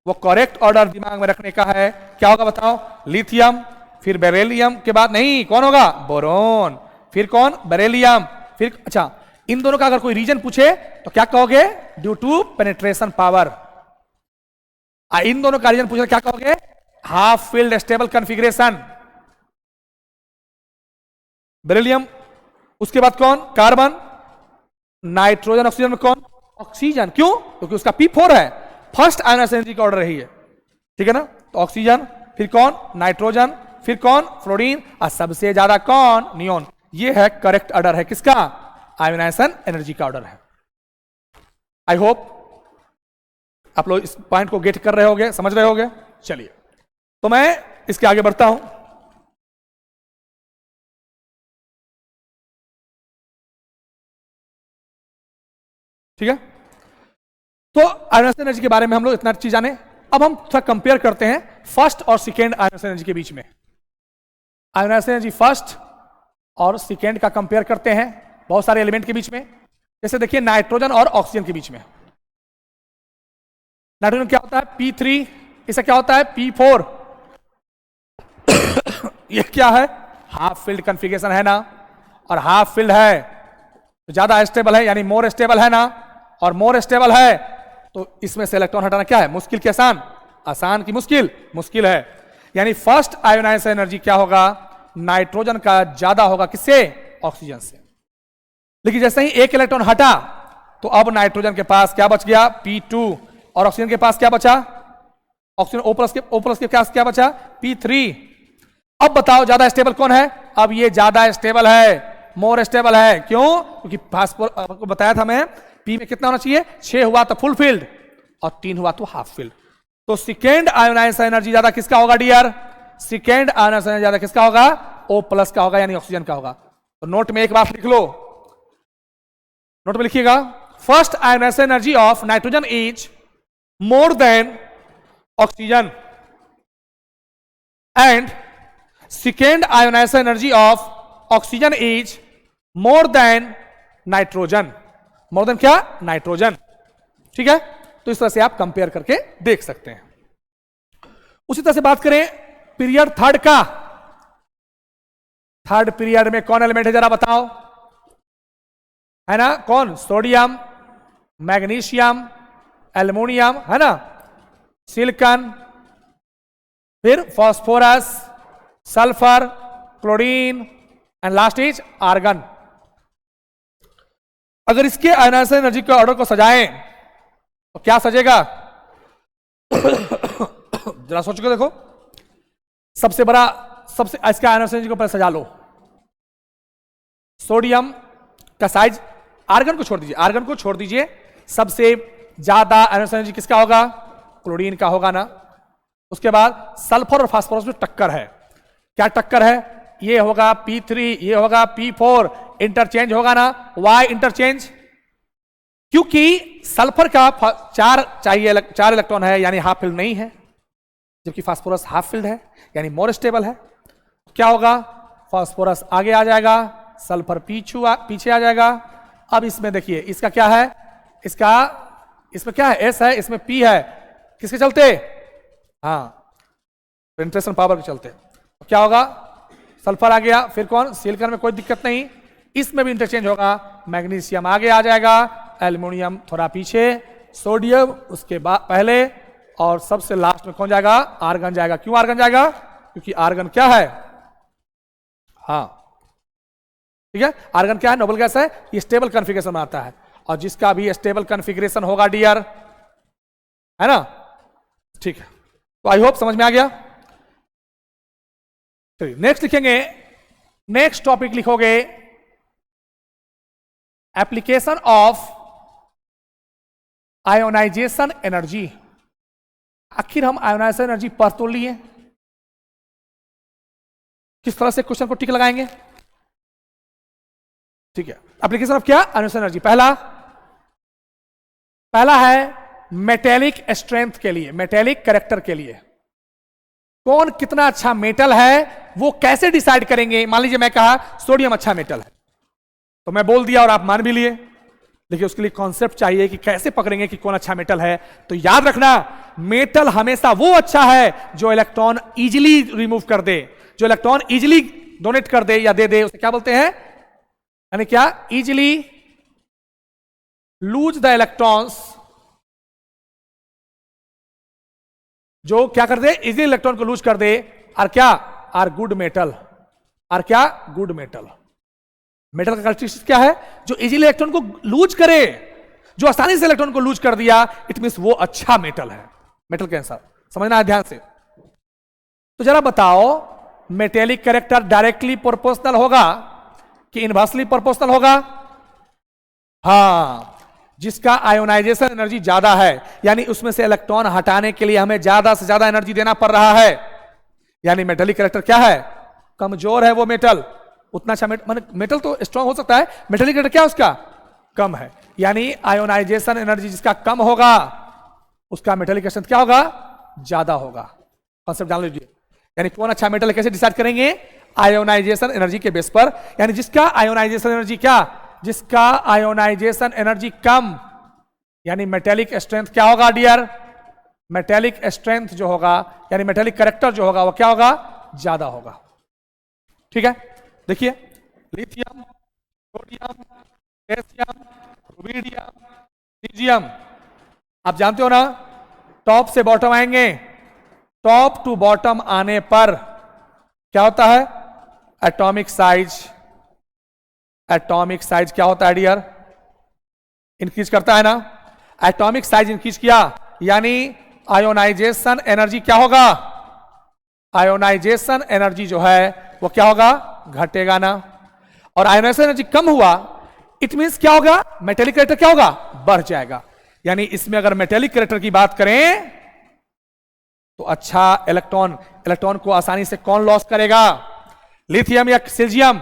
वो करेक्ट ऑर्डर दिमाग में रखने का है। क्या होगा बताओ, लिथियम, फिर बेरिलियम के बाद नहीं कौन होगा, बोरोन, फिर कौन, बेरिलियम, फिर अच्छा इन दोनों का अगर कोई रीजन पूछे तो क्या कहोगे, ड्यू टू पेनिट्रेशन पावर। इन दोनों का रीजन पूछे क्या कहोगे, half field stable configuration, beryllium. उसके बाद कौन, कार्बन, नाइट्रोजन, ऑक्सीजन में कौन, ऑक्सीजन। क्यों, क्योंकि उसका P4 है, फर्स्ट आयोनाइजेशन एनर्जी का ऑर्डर रही है। ठीक है ना, तो ऑक्सीजन, फिर कौन, नाइट्रोजन, फिर कौन, फ्लोरीन, और सबसे ज्यादा कौन, नियोन। ये है करेक्ट ऑर्डर है किसका, आयोनाइजेशन एनर्जी का ऑर्डर है। आई होप आप लोग इस पॉइंट को गेट कर रहे होगे, समझ रहे होगे। चलिए तो मैं इसके आगे बढ़ता हूं। ठीक है, तो आयोनाइजेशन एनर्जी के बारे में हम लोग इतना चीज जाने। अब हम थोड़ा कंपेयर करते हैं फर्स्ट और सेकेंड आयोनाइजेशन एनर्जी के बीच में। आयोनाइजेशन एनर्जी फर्स्ट और सेकेंड का कंपेयर करते हैं बहुत सारे एलिमेंट के बीच में। जैसे देखिए नाइट्रोजन और ऑक्सीजन के बीच में, नाइट्रोजन क्या होता है, P3, इसे क्या होता है, P4। ये क्या है, हाफ फील्ड कॉन्फ़िगरेशन है ना, और हाफ फील्ड है तो ज्यादा स्टेबल है, यानी मोर स्टेबल है ना, और मोर स्टेबल है तो इसमें से इलेक्ट्रॉन हटाना क्या है, मुश्किल की आसान, आसान की मुश्किल, मुश्किल है। यानी फर्स्ट आयोनाइजेशन एनर्जी क्या होगा, नाइट्रोजन का ज्यादा होगा किससे, ऑक्सीजन से। लेकिन जैसे ही एक इलेक्ट्रॉन हटा तो अब नाइट्रोजन के पास क्या बच गया, P2, और ऑक्सीजन के पास क्या बचा, ऑक्सीजन O+ के पास क्या बचा, P3। अब बताओ ज्यादा स्टेबल कौन है, अब ये ज्यादा स्टेबल है, मोर स्टेबल है। क्यों, क्योंकि फास्फोर आपको बताया था मैं, P में कितना होना चाहिए, 6 हुआ तो फुल फील्ड और 3 हुआ तो हाफ फील्ड। तो सेकेंड आयोनाइजेशन एनर्जी ज्यादा किसका होगा डियर, सेकेंड आयोनाइजेशन एनर्जी ज्यादा किसका होगा, O+ का होगा, यानी ऑक्सीजन का होगा। तो नोट में एक बात लिख लो, नोट में लिखिएगा, first ionization energy of nitrogen is more than oxygen and second ionization energy of oxygen is more than nitrogen. More than क्या, नाइट्रोजन। ठीक है, तो इस तरह से आप कंपेयर करके देख सकते हैं। उसी तरह से बात करें पीरियड थर्ड का, थर्ड पीरियड में कौन एलिमेंट है जरा बताओ, है ना, कौन, सोडियम, मैग्नीशियम, एल्युमिनियम, है ना, सिलिकॉन, फिर phosphorus, sulphur, chlorine and last is argon. अगर इसके आयनाइजेशन एनर्जी के ऑर्डर को सजाएं तो क्या सजेगा? जरा सोच के देखो, सबसे बड़ा, सबसे इसके आयनाइजेशन एनर्जी को पहले सजा लो। सोडियम का साइज, आर्गन को छोड़ दीजिए, आर्गन को छोड़ दीजिए, सबसे ज्यादा आयनाइजेशन एनर्जी किसका होगा? क्लोरीन का होगा ना। उसके बाद सल्फर और फास्फोरस में टक्कर है, क्या टक्कर है? ये होगा P3, ये होगा P4, इंटरचेंज होगा ना। Y interchange? क्योंकि सल्फर का 4 चाहिए, 4 इलेक्ट्रॉन है, यानी हाफ फिल्ड नहीं है, जबकि फास्फोरस हाफ फिल्ड है, यानी मोर स्टेबल है। क्या होगा? फास्फोरस आगे आ जाएगा, सल्फर पीछे आ जाएगा। अब इसमें देखिए, इसका क्या है, इसका, इसमें क्या है, S है, इसमें P है, किसके चलते? हाँ, पेनिट्रेशन पावर के चलते। क्या होगा? सल्फर आ गया, फिर कौन? सिलिकॉन में कोई दिक्कत नहीं, इसमें भी इंटरचेंज होगा, मैग्नीशियम आगे आ जाएगा, एल्युमिनियम थोड़ा पीछे, सोडियम उसके बाद पहले, और सबसे लास्ट में कौन जाएगा? आर्गन जाएगा। क्यों आर्गन जाएगा? क्योंकि आर्गन क्या है? हाँ, ठीक है, आर्गन क्या है? नोबल गैस है, ये स्टेबल कॉन्फ़िगरेशन में आता है, और जिसका भी स्टेबल कॉन्फ़िगरेशन होगा डियर, है ना, ठीक है। तो आई होप समझ में आ गया। चलिए नेक्स्ट लिखेंगे, नेक्स्ट टॉपिक लिखोगे एप्लीकेशन ऑफ आयोनाइजेशन एनर्जी। आखिर हम आयोनाइजेशन एनर्जी पढ़ तो लिए, किस तरह से क्वेश्चन को टिक लगाएंगे? ठीक है, एप्लीकेशन ऑफ क्या? Ionization energy. पहला है मेटेलिक स्ट्रेंथ के लिए, मेटेलिक कैरेक्टर के लिए, कौन कितना अच्छा मेटल है वो कैसे डिसाइड करेंगे? मान लीजिए मैं कहा सोडियम अच्छा मेटल है, तो मैं बोल दिया और आप मान भी लिए। देखिए उसके लिए कॉन्सेप्ट चाहिए कि कैसे पकड़ेंगे कि कौन अच्छा मेटल है। तो याद रखना, मेटल हमेशा वो अच्छा है जो इलेक्ट्रॉन इजीली रिमूव कर दे, जो इलेक्ट्रॉन इजीली डोनेट कर दे या दे दे, उसे क्या बोलते हैं? यानी क्या? इजीली लूज द इलेक्ट्रॉन्स, जो क्या कर दे? इजीली इलेक्ट्रॉन को लूज कर दे, और क्या? आर गुड मेटल, और क्या? Good metal. मेटल का कैरेक्टरिस्टिक क्या है? जो इजीली इलेक्ट्रॉन को लूज करे, जो आसानी से इलेक्ट्रॉन को लूज कर दिया, इट मींस वो अच्छा मेटल है। मेटल के आंसर समझना है ध्यान से। तो जरा बताओ, मेटेलिक कैरेक्टर डायरेक्टली प्रोपोर्शनल होगा कि इनवर्सली प्रोपोर्शनल होगा? हाँ, जिसका आयोनाइजेशन एनर्जी ज्यादा है, यानी उसमें से इलेक्ट्रॉन हटाने के लिए हमें ज्यादा से ज्यादा एनर्जी देना पड़ रहा है, यानी मेटेलिक कैरेक्टर क्या है? कमजोर है वो मेटल। उतना अच्छा मेटल तो स्ट्रांग हो सकता है, मेटेलिक कैरेक्टर क्या उसका? कम है, यानी आयोनाइजेशन एनर्जी जिसका कम होगा उसका मेटेलिक स्ट्रेंथ क्या होगा? ज्यादा होगा। कॉन्सेप्ट जान लीजिए। यानी कौन अच्छा मेटल है कैसे डिसाइड करेंगे? आयोनाइजेशन एनर्जी के बेस पर। यानी जिसका आयोनाइजेशन एनर्जी क्या? जिसका आयोनाइजेशन एनर्जी कम, यानी मेटेलिक स्ट्रेंथ क्या होगा डियर? मेटेलिक स्ट्रेंथ जो होगा, यानी मेटेलिक कैरेक्टर जो होगा वो क्या होगा? ज्यादा होगा। ठीक है, देखिए lithium, sodium, potassium, rubidium, caesium, आप जानते हो ना, टॉप से बॉटम आएंगे, टॉप टू बॉटम आने पर क्या होता है? Atomic size. एटॉमिक साइज क्या होता है डियर? इंक्रीज करता है ना। एटॉमिक साइज इंक्रीज किया, यानी आयोनाइजेशन एनर्जी क्या होगा? आयोनाइजेशन एनर्जी जो है वो क्या होगा? घटेगा ना। और आयोनाइजेशन एनर्जी कम हुआ, इट मींस क्या होगा? मेटेलिक कैरेक्टर क्या होगा? बढ़ जाएगा। यानी इसमें अगर मेटेलिक कैरेक्टर की बात करें तो अच्छा इलेक्ट्रॉन को आसानी से कौन लॉस करेगा? लिथियम या सीजियम?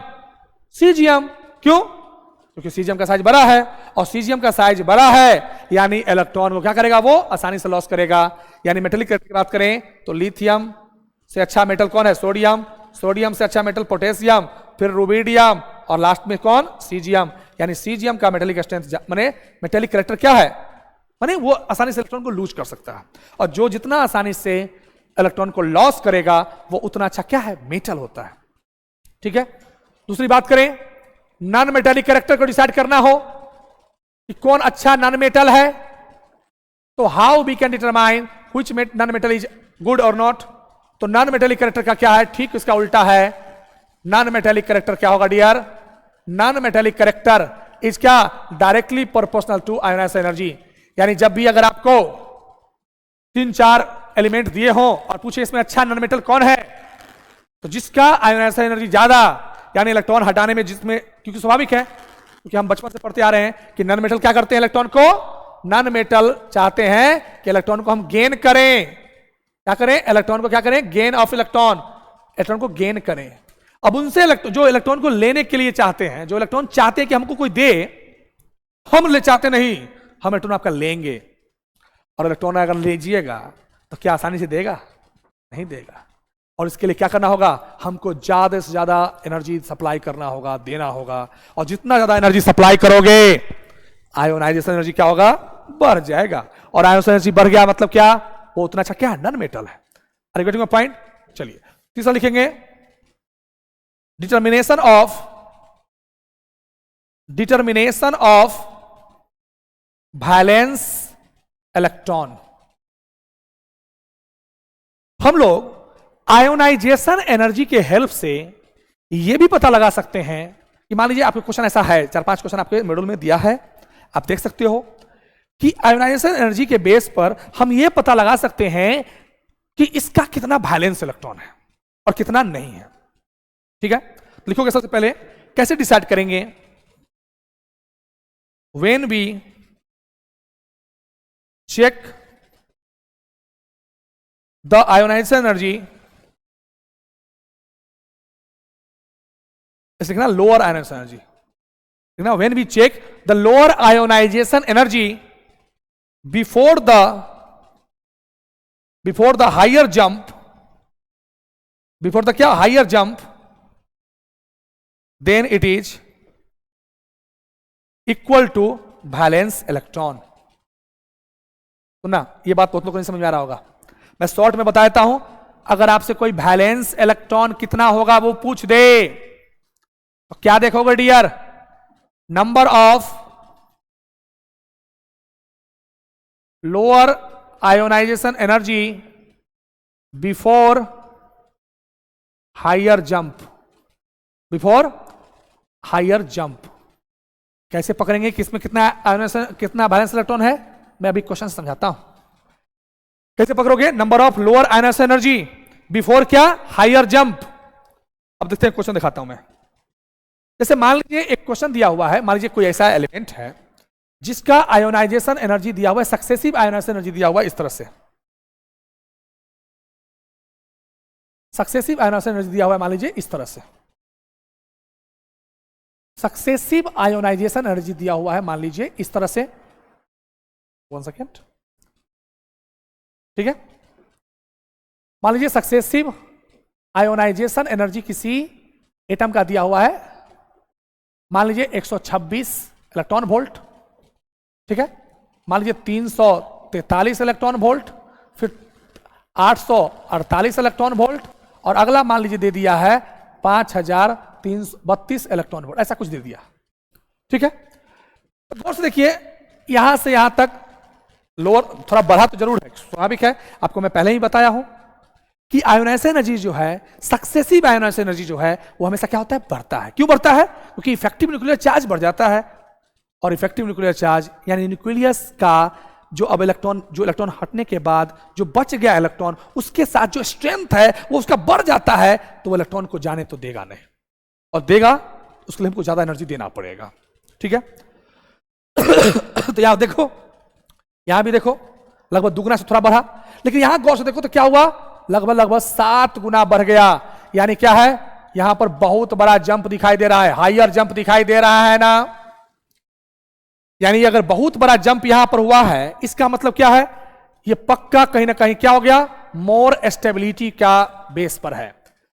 सीजियम। क्यों? क्योंकि सीजियम का साइज बड़ा है, और सीजियम का साइज बड़ा है यानी इलेक्ट्रॉन को क्या करेगा? वो आसानी से लॉस करेगा। यानी मेटेलिक कैरेक्टर की बात करें तो लिथियम से अच्छा मेटल कौन है? सोडियम। सोडियम से अच्छा मेटल पोटेशियम, फिर रुबिडियम, और लास्ट में कौन? सीजियम। यानी सीजियम का मेटेलिक स्ट्रेंथ माने मेटेलिक कैरेक्टर क्या है? माने वो आसानी से इलेक्ट्रॉन को लूज कर सकता है, और जो जितना आसानी से इलेक्ट्रॉन को लॉस करेगा वो उतना अच्छा क्या है? मेटल होता है। ठीक है, दूसरी बात करें, नॉन मेटेलिक कैरेक्टर को डिसाइड करना हो कि कौन अच्छा नॉन मेटल है, तो how we can determine which non metal is good और नॉट। तो नॉन मेटेलिक कैरेक्टर का क्या है, ठीक इसका उल्टा है। नॉन मेटेलिक कैरेक्टर क्या होगा dear, non metallic character is क्या, directly proportional to ionization energy. यानी जब भी अगर आपको 3-4 एलिमेंट दिए हो और पूछे इसमें अच्छा नॉन मेटल कौन है, तो जिसका आयोनाइजेशन एनर्जी ज्यादा, यानी इलेक्ट्रॉन हटाने में जिसमें, क्योंकि स्वाभाविक है, क्योंकि हम बचपन से पढ़ते आ रहे हैं कि नॉन मेटल क्या करते हैं, इलेक्ट्रॉन को, नॉन मेटल चाहते हैं कि इलेक्ट्रॉन को हम गेन करें। क्या करें, इलेक्ट्रॉन को क्या करें, गेन ऑफ इलेक्ट्रॉन, इलेक्ट्रॉन को गेन करें। अब उनसे जो इलेक्ट्रॉन को लेने के लिए चाहते हैं, जो इलेक्ट्रॉन चाहते हैं कि हमको कोई दे, हम ले चाहते नहीं, हम इलेक्ट्रॉन आपका लेंगे। और इलेक्ट्रॉन अगर लीजिएगा तो क्या आसानी से देगा, नहीं देगा। और इसके लिए क्या करना होगा, हमको ज्यादा से ज्यादा एनर्जी सप्लाई करना होगा, देना होगा। और जितना ज्यादा एनर्जी सप्लाई करोगे, आयोनाइजेशन एनर्जी क्या होगा, बढ़ जाएगा। और आयोनाइजेशन एनर्जी बढ़ गया मतलब क्या, वो उतना अच्छा क्या है, नॉन मेटल है। Are you getting my point. चलिए तीसरा लिखेंगे, डिटर्मिनेशन ऑफ वैलेंस इलेक्ट्रॉन। हम लोग आयोनाइजेशन एनर्जी के हेल्प से यह भी पता लगा सकते हैं कि मान लीजिए आपके क्वेश्चन ऐसा है, 4-5 क्वेश्चन आपके मॉड्यूल में दिया है, आप देख सकते हो कि आयोनाइजेशन एनर्जी के बेस पर हम यह पता लगा सकते हैं कि इसका कितना वैलेंस इलेक्ट्रॉन है और कितना नहीं है। ठीक है, लिखोगे सबसे पहले कैसे डिसाइड करेंगे, when we check the ionization energy, लिखना लोअर आयोनाइजेशन एनर्जी, लिखना when we check the lower ionization energy before the higher jump, before the क्या, higher jump, then it is equal to valence electron. सुनना, ये बात बहुत लोगों को नहीं समझ में आ रहा होगा, मैं शॉर्ट में बता देता हूं। अगर आपसे कोई वैलेंस इलेक्ट्रॉन कितना होगा वो पूछ दे, तो क्या देखोगे dear, number of lower ionization energy before higher jump, before higher jump. कैसे पकड़ेंगे कि इसमें कितना आयोनाइजेशन, कितना वैलेंस इलेक्ट्रॉन है, मैं अभी क्वेश्चन समझाता हूं। कैसे पकड़ोगे, number of lower ionization energy before क्या, हायर जंप। अब देखते हैं, क्वेश्चन दिखाता हूं मैं। जैसे मान लीजिए एक क्वेश्चन दिया हुआ है, मान लीजिए कोई ऐसा एलिमेंट है जिसका आयोनाइजेशन एनर्जी दिया हुआ है, सक्सेसिव आयोनाइजेशन एनर्जी दिया हुआ है इस तरह से, सक्सेसिव आयोनाइजेशन एनर्जी दिया हुआ है मान लीजिए इस तरह से, सक्सेसिव आयोनाइजेशन एनर्जी दिया हुआ है मान लीजिए इस तरह से। 1 सेकेंड, ठीक है, मान लीजिए सक्सेसिव आयोनाइजेशन एनर्जी किसी एटम का दिया हुआ है, मान लीजिए 126 इलेक्ट्रॉन वोल्ट, ठीक है, मान लीजिए 343 इलेक्ट्रॉन वोल्ट, फिर 848 इलेक्ट्रॉन वोल्ट, और अगला मान लीजिए दे दिया है 5332 इलेक्ट्रॉन वोल्ट, ऐसा कुछ दे दिया। ठीक है, तो गौर से देखिए, यहां से यहां तक लोअर थोड़ा बढ़ा तो जरूर है, स्वाभाविक है, आपको मैं पहले ही बताया हूं कि आयोनाइजेशन एनर्जी जो है, सक्सेसिव आयोनाइजेशन एनर्जी जो है, वो हमेशा क्या होता है, बढ़ता है। क्यों बढ़ता है, क्योंकि इफेक्टिव न्यूक्लियर चार्ज बढ़ जाता है, और इफेक्टिव न्यूक्लियर चार्ज यानी न्यूक्लियस का जो अब इलेक्ट्रॉन हटने के बाद जो बच गया इलेक्ट्रॉन, उसके साथ जो स्ट्रेंथ है वो उसका बढ़ जाता है, तो वो इलेक्ट्रॉन को जाने तो देगा नहीं, और देगा उसके लिए हमको ज्यादा एनर्जी देना पड़ेगा। ठीक है, तो यहां देखो, यहां भी देखो लगभग दुगुना से थोड़ा बढ़ा, लेकिन यहां गौर से देखो तो क्या हुआ, लगभग 7 गुना बढ़ गया। यानी क्या है, यहां पर बहुत बड़ा जंप दिखाई दे रहा है, हायर जंप दिखाई दे रहा है ना। यानी अगर बहुत बड़ा जंप यहां पर हुआ है, इसका मतलब क्या है, ये पक्का कहीं ना कहीं क्या हो गया, मोर स्टेबिलिटी का बेस पर है।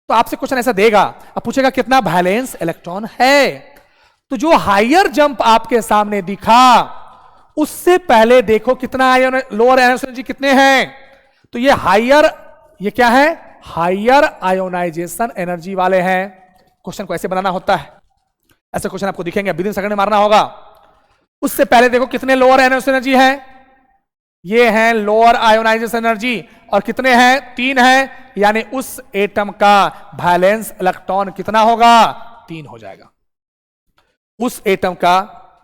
तो आपसे क्वेश्चन ऐसा देगा, अब पूछेगा कितना वैलेंस इलेक्ट्रॉन है, तो जो हायर जंप आपके सामने दिखा उससे पहले देखो कितना लोअर आयोनाइजेशन एनर्जी कितने हैं। तो ये हायर, ये क्या है, हायर आयोनाइजेशन एनर्जी वाले हैं। क्वेश्चन को ऐसे बनाना होता है। ऐसे क्वेश्चन आपको दिखेंगे, विदिन सेकंड में मारना होगा। उससे पहले देखो कितने लोअर आयोनाइजेशन एनर्जी है, ये है लोअर आयोनाइजेशन एनर्जी, और कितने हैं, 3 है, यानी उस एटम का वैलेंस इलेक्ट्रॉन कितना होगा, 3 हो जाएगा। उस एटम का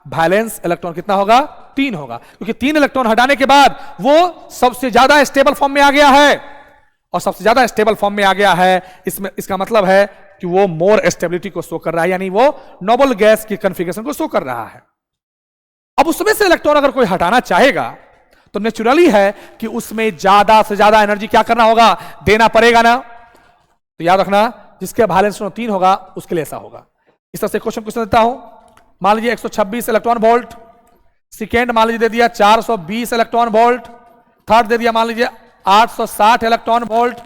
वैलेंस इलेक्ट्रॉन कितना होगा, 3 होगा, क्योंकि 3 इलेक्ट्रॉन हटाने के बाद वो सबसे ज्यादा स्टेबल फॉर्म में आ गया है, और सबसे ज्यादा स्टेबल फॉर्म में आ गया है, इसमें इसका मतलब है कि वो मोर स्टेबिलिटी को शो कर रहा है, यानी वो नोबल गैस की कॉन्फ़िगरेशन को शो कर रहा है। अब उसमें से इलेक्ट्रॉन अगर कोई हटाना चाहेगा तो नेचुरली है कि उसमें ज्यादा से ज्यादा एनर्जी क्या करना होगा, देना पड़ेगा ना। तो याद रखना, जिसके वैलेंस 3 होगा उसके लिए ऐसा होगा। इस तरह से क्वेश्चन देता हूं, मान लीजिए 126 इलेक्ट्रॉन वोल्ट, सेकेंड मान लीजिए दे दिया 420 इलेक्ट्रॉन वोल्ट, थर्ड दे दिया मान लीजिए 860 इलेक्ट्रॉन वोल्ट,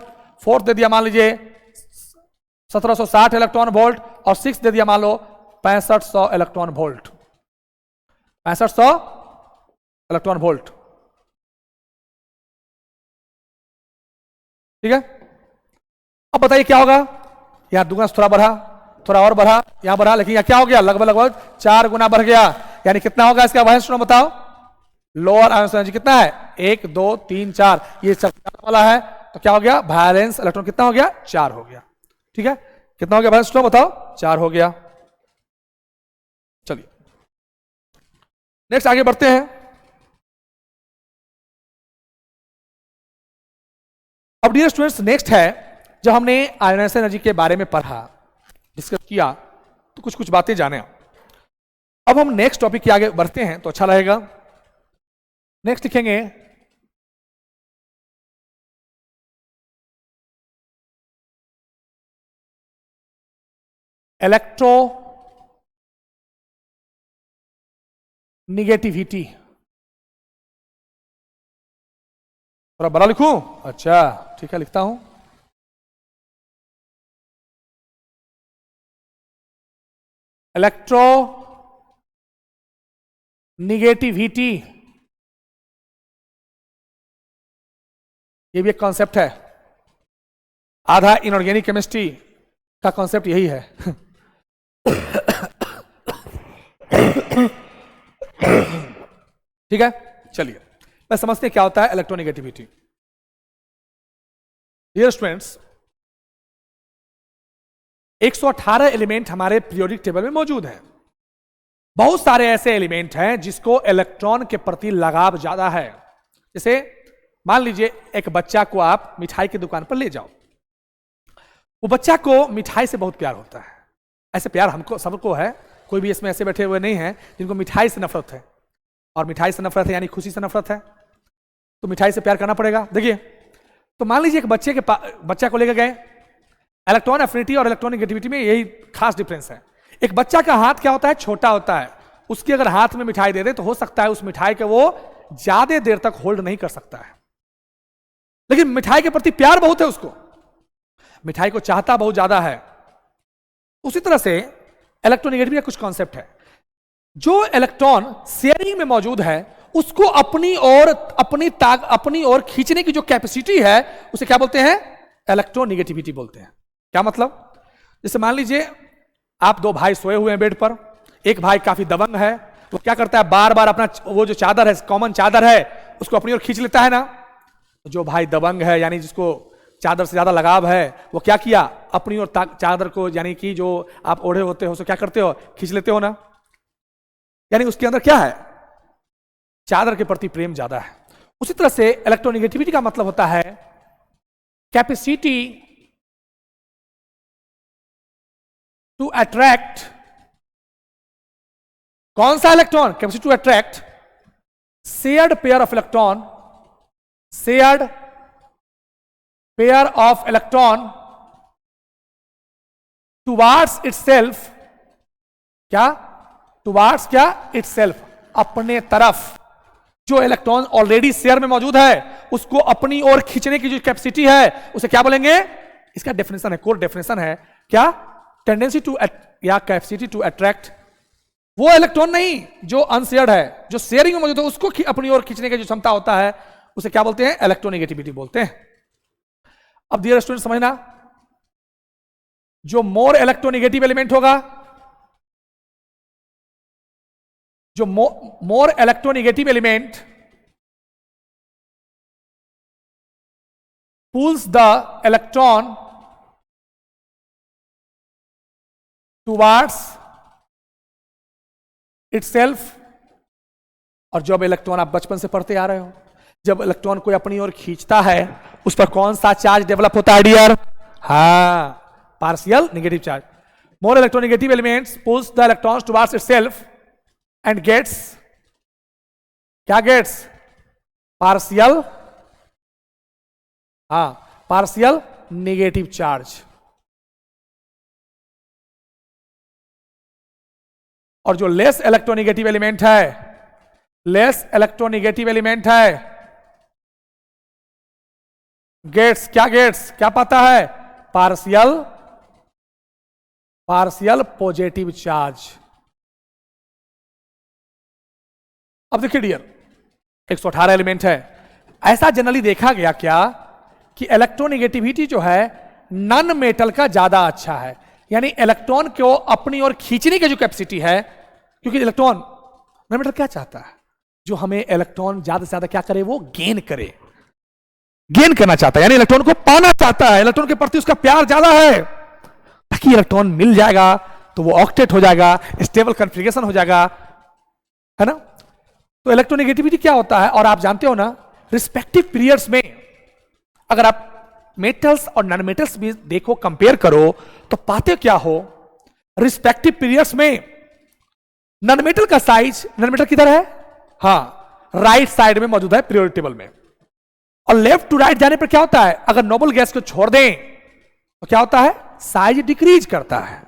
फोर्थ दे दिया मान लीजिए 1760 इलेक्ट्रॉन वोल्ट, और सिक्स दे दिया मान लो 6500 इलेक्ट्रॉन वोल्ट, 6500 इलेक्ट्रॉन वोल्ट। ठीक है, अब बताइए क्या होगा, यहां दुगना थोड़ा बढ़ा, थोड़ा और बढ़ा, यहां बढ़ा, लेकिन यहां क्या हो गया, लगभग लगभग 4 गुना बढ़ गया। यानी कितना होगा इसका वैलेंस बताओ, लोअर आयोनाइजेशन एनर्जी कितना है, 1 2 3 4, ये वाला है, तो क्या हो गया, वैलेंस इलेक्ट्रॉन कितना हो गया, 4 हो गया। ठीक है, कितना हो गया वैलेंस बताओ, 4 हो गया। चलिए नेक्स्ट आगे बढ़ते हैं। अब डियर स्टूडेंट्स, नेक्स्ट है, जब हमने आयोनाइजेशन एनर्जी के बारे में पढ़ा, डिस्कस किया, तो कुछ कुछ बातें जाने। अब हम नेक्स्ट टॉपिक के आगे बढ़ते हैं तो अच्छा रहेगा। नेक्स्ट लिखेंगे इलेक्ट्रो निगेटिविटी। थोड़ा बड़ा लिखूं, अच्छा ठीक है लिखता हूं। इलेक्ट्रो निगेटिविटी, ये भी एक कॉन्सेप्ट है, आधा इनऑर्गेनिक केमिस्ट्री का कॉन्सेप्ट यही है। ठीक है, चलिए मैं समझते हैं क्या होता है इलेक्ट्रोनिगेटिविटी। डियर स्टूडेंट्स, 118 एलिमेंट हमारे पीरियोडिक टेबल में मौजूद हैं। बहुत सारे ऐसे एलिमेंट हैं जिसको इलेक्ट्रॉन के प्रति लगाव ज्यादा है। जैसे मान लीजिए एक बच्चा को आप मिठाई की दुकान पर ले जाओ, वो बच्चा को मिठाई से बहुत प्यार होता है। ऐसे प्यार हमको सबको है, कोई भी इसमें ऐसे बैठे हुए नहीं है जिनको मिठाई से नफरत है, और मिठाई से नफरत है यानी खुशी से नफरत है, तो मिठाई से प्यार करना पड़ेगा। देखिए, तो मान लीजिए एक बच्चा को लेकर गए, इलेक्ट्रॉन एफिनिटी और इलेक्ट्रॉन नेगेटिविटी में यही खास डिफरेंस है। एक बच्चा का हाथ क्या होता है, छोटा होता है, उसके अगर हाथ में मिठाई दे दे तो हो सकता है उस मिठाई के वो ज्यादा देर तक होल्ड नहीं कर सकता है, लेकिन मिठाई के प्रति प्यार बहुत है, उसको मिठाई को चाहता बहुत ज्यादा है। उसी तरह से इलेक्ट्रोनिगेटिविटी का कुछ कॉन्सेप्ट है, जो इलेक्ट्रॉन शेयरिंग में मौजूद है उसको अपनी ओर खींचने की जो कैपेसिटी है उसे क्या बोलते हैं, इलेक्ट्रोनिगेटिविटी बोलते हैं। क्या मतलब, जैसे मान लीजिए आप दो भाई सोए हुए हैं बेड पर, एक भाई काफी दबंग है, वो क्या करता है बार बार अपना वो जो चादर है, कॉमन चादर है, उसको अपनी ओर खींच लेता है ना। जो भाई दबंग है यानी जिसको चादर से ज्यादा लगाव है, वो क्या किया, अपनी ओर चादर को यानी कि जो आप ओढ़े होते हो उसे क्या करते हो, खींच लेते हो ना। यानी उसके अंदर क्या है, चादर के प्रति प्रेम ज्यादा है। उसी तरह से इलेक्ट्रोनिगेटिविटी का मतलब होता है कैपेसिटी टू अट्रैक्ट। कौन सा electron, capacity to attract shared pair of electron, shared pair of electron towards itself. क्या, टुवार्ड्स क्या, इटसेल्फ, अपने तरफ। जो इलेक्ट्रॉन ऑलरेडी शेयर में मौजूद है उसको अपनी ओर खींचने की जो कैपेसिटी है उसे क्या बोलेंगे, इसका डेफिनेशन है, कोर डेफिनेशन है क्या, टेंडेंसी टू या कैपेसिटी टू अट्रैक्ट। वो इलेक्ट्रॉन नहीं जो अनशेयर्ड है, जो शेयरिंग में मौजूद है उसको अपनी ओर खींचने की जो क्षमता होता है उसे क्या बोलते हैं, इलेक्ट्रोनिगेटिविटी बोलते हैं। अब डियर स्टूडेंट समझना, जो मोर इलेक्ट्रोनिगेटिव एलिमेंट होगा, जो more electronegative element pulls the electron towards itself। और जब इलेक्ट्रॉन, आप बचपन से पढ़ते आ रहे हो, जब इलेक्ट्रॉन को अपनी ओर खींचता है उस पर कौन सा चार्ज डेवलप होता है डियर? हाँ, partial negative charge. More electronegative elements pulls the electrons towards itself and gets, क्या गेट्स? पार्शियल, हाँ, पार्शियल नेगेटिव चार्ज। और जो लेस इलेक्ट्रोनिगेटिव एलिमेंट है, लेस इलेक्ट्रोनिगेटिव एलिमेंट है, गेट्स, क्या गेट्स, क्या पाता है? Partial, partial positive charge. अब देखिए डियर, 118 एलिमेंट है। ऐसा जनरली देखा गया क्या कि इलेक्ट्रोनिगेटिविटी जो है नॉन मेटल का ज्यादा अच्छा है, यानी इलेक्ट्रॉन को अपनी ओर खींचने की जो कैपेसिटी है, क्योंकि इलेक्ट्रॉन, नॉन मेटल क्या चाहता है? जो हमें इलेक्ट्रॉन ज्यादा से ज्यादा क्या करे? वो गेन करे, गेन करना चाहता है, यानी इलेक्ट्रॉन को पाना चाहता है, इलेक्ट्रॉन के प्रति उसका प्यार ज्यादा है, ताकि इलेक्ट्रॉन मिल जाएगा तो वो ऑक्टेट हो जाएगा, स्टेबल कॉन्फ़िगरेशन हो जाएगा, है ना? तो इलेक्ट्रोनिगेटिविटी क्या होता है? और आप जानते हो ना, रिस्पेक्टिव पीरियड्स में अगर आप मेटल्स और नॉन मेटल्स भी देखो, कंपेयर करो, तो पाते क्या हो? रिस्पेक्टिव पीरियड्स में नॉन मेटल का साइज, नॉन मेटल किधर है? हाँ, राइट साइड में मौजूद है पीरियोडिक टेबल में। और लेफ्ट टू राइट जाने पर क्या होता है? अगर नोबल गैस को छोड़ दें तो क्या होता है? साइज डिक्रीज करता है।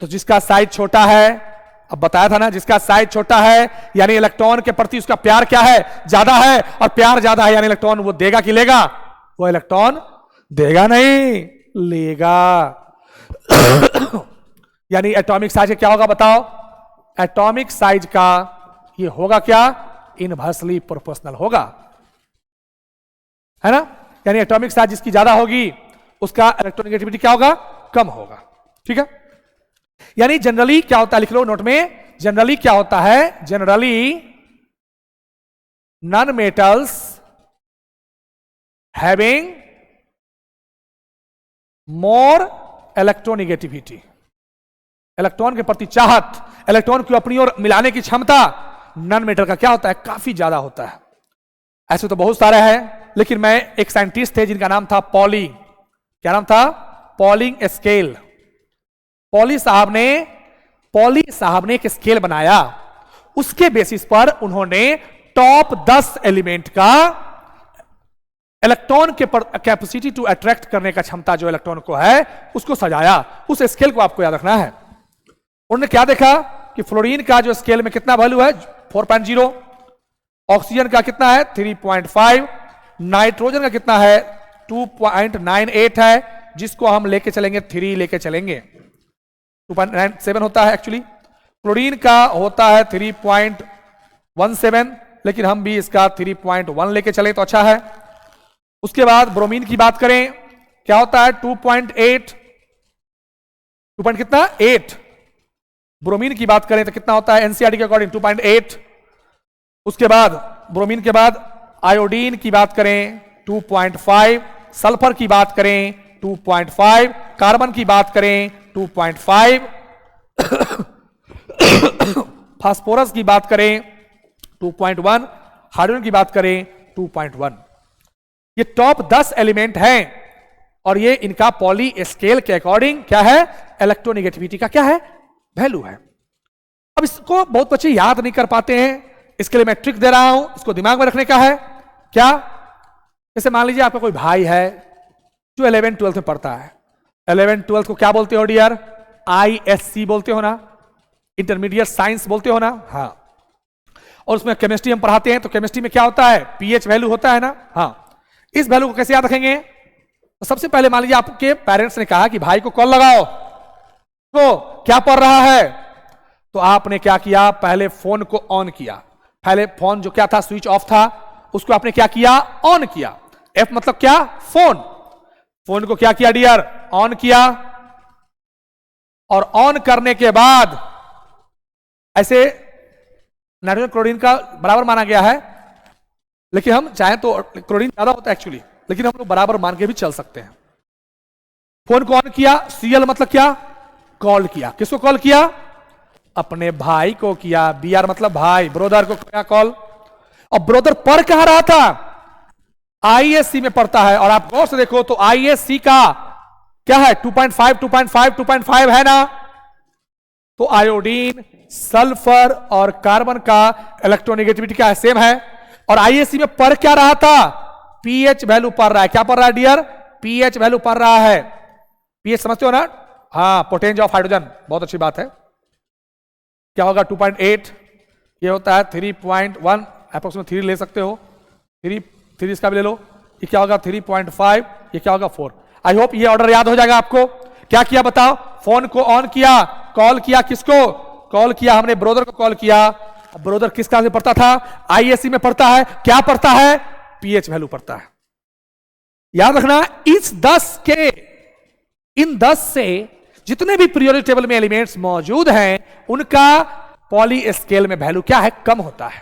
तो जिसका साइज छोटा है, अब बताया था ना, जिसका साइज छोटा है यानी इलेक्ट्रॉन के प्रति उसका प्यार क्या है? ज्यादा है। और प्यार ज्यादा है यानी इलेक्ट्रॉन वो देगा कि लेगा? वो इलेक्ट्रॉन देगा नहीं, लेगा। यानी एटॉमिक साइज क्या होगा बताओ? एटॉमिक साइज का ये होगा क्या? इनवर्सली प्रोपोर्शनल होगा, है ना? यानी एटॉमिक साइज जिसकी ज्यादा होगी उसका इलेक्ट्रोनिगेटिविटी क्या होगा? कम होगा। ठीक है, यानी जनरली क्या होता है, लिख लो नोट में, जनरली क्या होता है? Generally non metals having more electronegativity, electron के प्रति चाहत, इलेक्ट्रॉन को अपनी ओर मिलाने की क्षमता नॉन मेटल का क्या होता है? काफी ज्यादा होता है। ऐसे तो बहुत सारे हैं, लेकिन मैं, एक साइंटिस्ट थे जिनका नाम था पॉली, क्या नाम था? Polling scale. पॉली साहब ने एक स्केल बनाया, उसके बेसिस पर उन्होंने टॉप 10 एलिमेंट का इलेक्ट्रॉन के कैपेसिटी टू अट्रैक्ट करने का क्षमता जो इलेक्ट्रॉन को है उसको सजाया। उस स्केल को आपको याद रखना है। उन्होंने क्या देखा कि फ्लोरीन का जो स्केल में कितना वैल्यू है? 4.0, ऑक्सीजन का कितना है? 3.5, नाइट्रोजन का कितना है? 2.98 है, जिसको हम लेके चलेंगे 3 लेके चलेंगे, 2.97 होता है एक्चुअली। क्लोरीन का होता है 3.17, लेकिन हम भी इसका 3.1 लेके चले तो अच्छा है। उसके बाद ब्रोमीन की बात करें, क्या होता है? 2.8, 2 कितना? 8। ब्रोमीन की बात करें तो कितना होता है एनसीईआरटी के अकॉर्डिंग? 2.8। उसके बाद ब्रोमीन के बाद आयोडीन की बात करें 2.5, सल्फर की बात करें 2.5, कार्बन की बात करें 2.5, फास्फोरस की बात करें 2.1, हाइड्रोजन की बात करें 2.1। ये टॉप 10 एलिमेंट हैं और ये इनका पॉली स्केल के अकॉर्डिंग क्या है? इलेक्ट्रोनिगेटिविटी का क्या है? वैल्यू है। अब इसको बहुत बच्चे याद नहीं कर पाते हैं, इसके लिए मैं ट्रिक दे रहा हूं, इसको दिमाग में रखने का है। क्या? जैसे मान लीजिए आपका कोई भाई है जो 11th 12th में पढ़ता है। 11th 12th को क्या बोलते हो डियर? ISC बोलते हो ना, इंटरमीडिएट साइंस बोलते हो ना? हाँ। और उसमें केमिस्ट्री हम पढ़ाते हैं, तो केमिस्ट्री में क्या होता है? pH वैल्यू होता है ना? हाँ। इस वैल्यू को कैसे याद रखेंगे? तो सबसे पहले मान लीजिए आपके पेरेंट्स ने कहा कि भाई को कॉल लगाओ, तो क्या पढ़ रहा है? तो आपने क्या किया? पहले फोन को ऑन किया। पहले फोन जो क्या था? स्विच ऑफ था, उसको आपने क्या किया? ऑन किया। F मतलब क्या? फोन। फोन को क्या किया डियर? ऑन किया। और ऑन करने के बाद ऐसे नाइट्रोजन क्लोरीन का बराबर माना गया है, लेकिन हम चाहें तो क्लोरीन ज्यादा होता है एक्चुअली, लेकिन हम लोग बराबर मान के भी चल सकते हैं। फोन को ऑन किया, सीएल मतलब क्या, कॉल किया। किसको कॉल किया, अपने भाई को किया। बीआर मतलब भाई, ब्रोदर को किया कॉल। और ब्रोदर पढ़ कहां रहा था, आईएससी में पढ़ता है। और आप गौर से देखो तो आईएससी का क्या है, 2.5 2.5 2.5 है ना। तो आयोडीन, सल्फर और कार्बन का इलेक्ट्रोनेगेटिविटी क्या है, सेम है। और आईएससी में पढ़ क्या रहा था, पीएच वैल्यू पढ़ रहा है। क्या पढ़ रहा है डियर, पीएच वैल्यू पढ़ रहा है। पीएच समझते हो ना, हाँ, पोटेंशियल ऑफ हाइड्रोजन, बहुत अच्छी बात है। क्या होगा 2.8, ये होता है 3.1, अप्रोक्सीमेट 3 ले सकते हो, 3 इसका भी ले लो। ये क्या होगा 3.5, ये क्या होगा 4। आई होप ये ऑर्डर याद हो जाएगा आपको। क्या किया बताओ, फोन को ऑन किया, कॉल किया। किसको कॉल किया, हमने ब्रोदर को कॉल किया। ब्रोदर किस क्लास में पढ़ता था, आईएससी में पढ़ता है। क्या पढ़ता है, पीएच वैल्यू पढ़ता है। याद रखना, इन 10 से जितने भी पीरियोडिक टेबल में एलिमेंट्स मौजूद हैं, उनका पॉली स्केल में वैल्यू क्या है, कम होता है।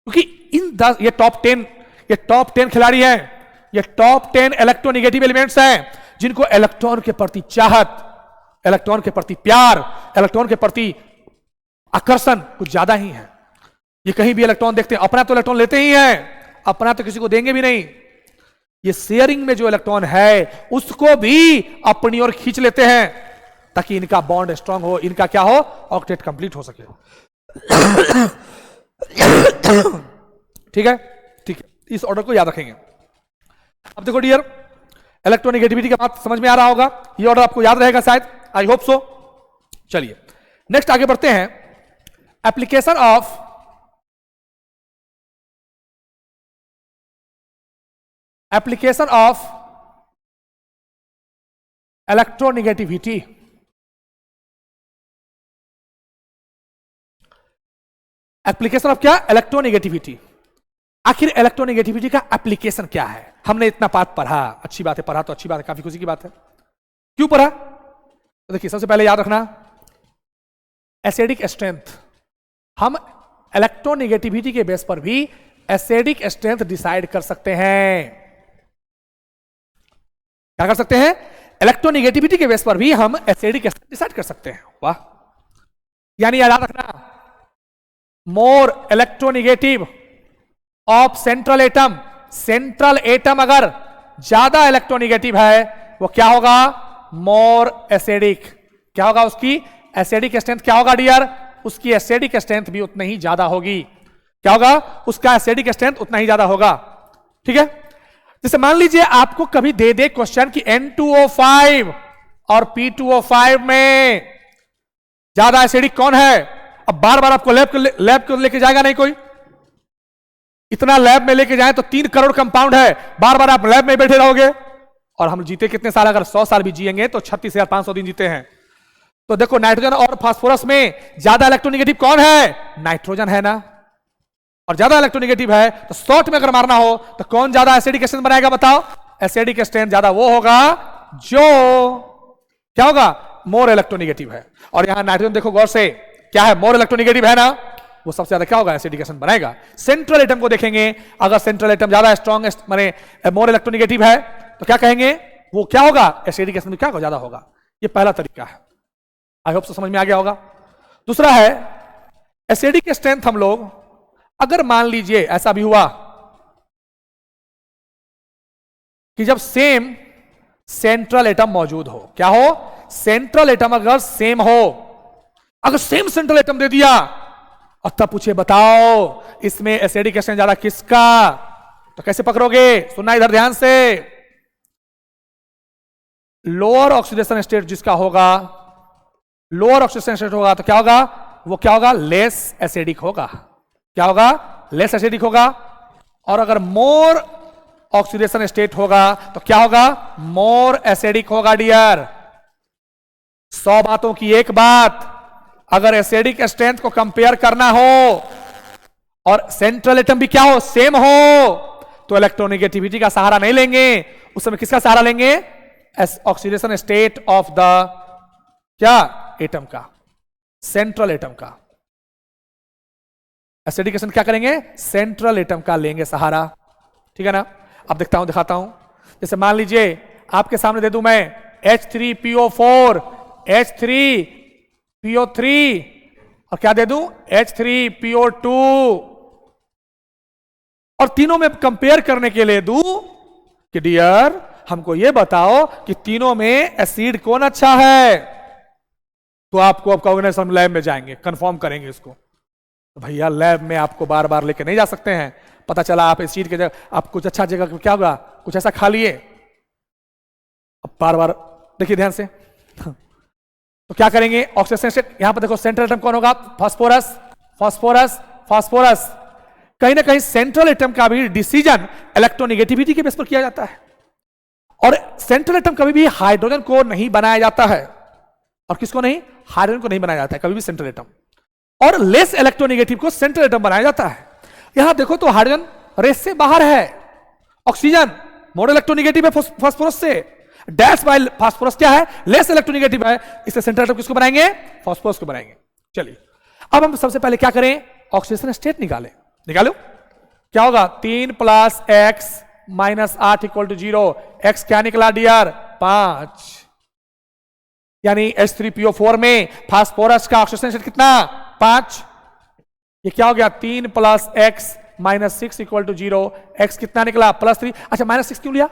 क्योंकि इन 10, ये टॉप 10 खिलाड़ी हैं, ये टॉप 10 इलेक्ट्रोनेगेटिव एलिमेंट्स हैं, जिनको इलेक्ट्रॉन के प्रति चाहत, इलेक्ट्रॉन के प्रति प्यार, इलेक्ट्रॉन के प्रति आकर्षण कुछ ज्यादा ही है। ये कहीं भी इलेक्ट्रॉन देखते हैं, अपना तो इलेक्ट्रॉन लेते ही हैं, अपना तो किसी को देंगे भी नहीं। ये शेयरिंग में जो इलेक्ट्रॉन है उसको भी अपनी ओर खींच लेते हैं, ताकि इनका बॉन्ड स्ट्रांग हो, इनका क्या हो, ऑक्टेट कंप्लीट हो सके। ठीक है, ठीक है, इस ऑर्डर को याद रखेंगे। अब देखो डियर, इलेक्ट्रोनेगेटिविटी का बात समझ में आ रहा होगा, ये ऑर्डर आपको याद रहेगा शायद, आई होप सो। चलिए नेक्स्ट आगे बढ़ते हैं। Application of electronegativity. Application of क्या, इलेक्ट्रोनेगेटिविटी। आखिर इलेक्ट्रोनेगेटिविटी का एप्लीकेशन क्या है। हमने इतना पाठ पढ़ा, अच्छी बात है, पढ़ा तो अच्छी बात है, काफी खुशी की बात है। क्यों पढ़ा, तो देखिए सबसे पहले याद रखना, एसिडिक स्ट्रेंथ, हम इलेक्ट्रोनेगेटिविटी के बेस पर भी एसिडिक स्ट्रेंथ डिसाइड कर सकते हैं। क्या कर सकते हैं, इलेक्ट्रोनेगेटिविटी के बेस पर भी हम एसिडिक स्ट्रेंथ डिसाइड कर सकते हैं। वाह, यानी याद रखना, more electronegative of central atom, central atom अगर ज्यादा इलेक्ट्रोनेगेटिव है, वो क्या होगा, मोर एसिडिक। क्या होगा, उसकी एसिडिक स्ट्रेंथ क्या होगा डियर, उसकी एसिडिक स्ट्रेंथ भी उतनी ही ज्यादा होगी। क्या होगा, उसका एसिडिक स्ट्रेंथ उतना ही ज्यादा होगा। ठीक है, जैसे मान लीजिए आपको कभी दे दे क्वेश्चन कि N2O5 और P2O5 में ज्यादा एसिडिक कौन है। अब बार बार आपको लैब को लेके जाएगा नहीं कोई, इतना लैब में लेके जाए तो 3 करोड़ कंपाउंड है, बार बार आप लैब में बैठे रहोगे। और हम जीते कितने साल, अगर 100 साल भी जिएंगे तो 36,500 दिन जीते हैं। तो देखो नाइट्रोजन और फास्फोरस में ज्यादा इलेक्ट्रोनेगेटिव कौन है, नाइट्रोजन है ना। और ज्यादा इलेक्ट्रोनेगेटिव है तो शॉर्ट में अगर मारना हो तो कौन ज्यादा एसिडिक स्ट्रेंथ बनाएगा बताओ, एसिडिक स्ट्रेंथ ज्यादा वो होगा जो क्या होगा, मोर इलेक्ट्रोनेगेटिव है। और यहां नाइट्रोजन देखो गौर से, क्या है, मोर इलेक्ट्रोनेगेटिव है ना, वो सबसे ज्यादा क्या होगा, एसिडिक स्ट्रेंथ बनाएगा। सेंट्रल एटम को देखेंगे, अगर सेंट्रल एटम ज्यादा स्ट्रॉन्ग माने मोर इलेक्ट्रोनेगेटिव है तो क्या कहेंगे, वो क्या होगा, एसिडिक स्ट्रेंथ क्या ज्यादा होगा। ये पहला तरीका है, आई होप समझ में आ गया होगा। दूसरा है एसिडिक स्ट्रेंथ, हम लोग अगर मान लीजिए ऐसा भी हुआ कि जब सेम सेंट्रल एटम मौजूद हो, क्या हो, सेंट्रल एटम अगर सेम हो, अगर सेम सेंट्रल एटम दे दिया और तब पूछे बताओ इसमें एसिडिक स्ट्रेंथ ज्यादा किसका, तो कैसे पकड़ोगे, सुनना इधर ध्यान से। लोअर ऑक्सीडेशन स्टेट जिसका होगा, लोअर ऑक्सीडेशन स्टेट होगा तो क्या होगा, वो क्या होगा, लेस एसिडिक होगा। क्या होगा, लेस एसिडिक होगा। और अगर मोर ऑक्सीडेशन स्टेट होगा तो क्या होगा, मोर एसिडिक होगा डियर। 100 बातों की एक बात, अगर एसिडिक स्ट्रेंथ को कंपेयर करना हो और सेंट्रल एटम भी क्या हो, सेम हो, तो इलेक्ट्रोनेगेटिविटी का सहारा नहीं लेंगे, उस समय किसका सहारा लेंगे, ऑक्सीडेशन स्टेट ऑफ द क्या, एटम का, सेंट्रल एटम का। एसिडिक एसिड क्या करेंगे? सेंट्रल एटम का लेंगे सहारा, ठीक है ना। अब दिखाता हूं। जैसे मान लीजिए आपके सामने दे दूं मैं H3PO4, H3PO3 और क्या दे दूं? H3PO2, और तीनों में कंपेयर करने के लिए दूं कि डियर हमको यह बताओ कि तीनों में एसिड कौन अच्छा है। तो आपको अब कहोगे हम लैब में जाएंगे, कंफर्म करेंगे इसको। तो भैया लैब में आपको बार बार लेके नहीं जा सकते हैं। पता चला आप एसिड के जगह, आप कुछ अच्छा जगह क्या होगा, कुछ ऐसा खा लिए, अब बार बार देखिए ध्यान से। तो क्या करेंगे? Oxidation state. यहां पर देखो सेंट्रल एटम कौन होगा? Phosphorus, phosphorus, phosphorus. कहीं ना कहीं सेंट्रल एटम का भी डिसीजन इलेक्ट्रोनेगेटिविटी के बेस पर किया जाता है। और सेंट्रल एटम कभी भी हाइड्रोजन को नहीं बनाया जाता है। और किसको नहीं? हाइड्रोजन को नहीं बनाया जाता है कभी भी सेंट्रल एटम। और लेस इलेक्ट्रोनेगेटिव को सेंट्रल एटम बनाया जाता है। यहां देखो तो हाइड्रोजन रेस से बाहर है, ऑक्सीजन मोर इलेक्ट्रोनेगेटिव है फास्फोरस से, डैश बाय फास्फोरस क्या है? लेस इलेक्ट्रोनेगेटिव है, इसलिए सेंट्रल एटम किसको बनाएंगे? फास्फोरस को बनाएंगे। चलिए अब हम सबसे पहले क्या करें? ऑक्सीडेशन स्टेट निकालो। क्या होगा? 3 + x - 8 = 0। x क्या निकला डियर? 5। यानी H3PO4 में फास्फोरस का ऑक्सीडेशन स्टेट कितना? 5। ये क्या हो गया? 3 + x - 6 = 0। x कितना निकला? +3। अच्छा -6 क्यों लिया?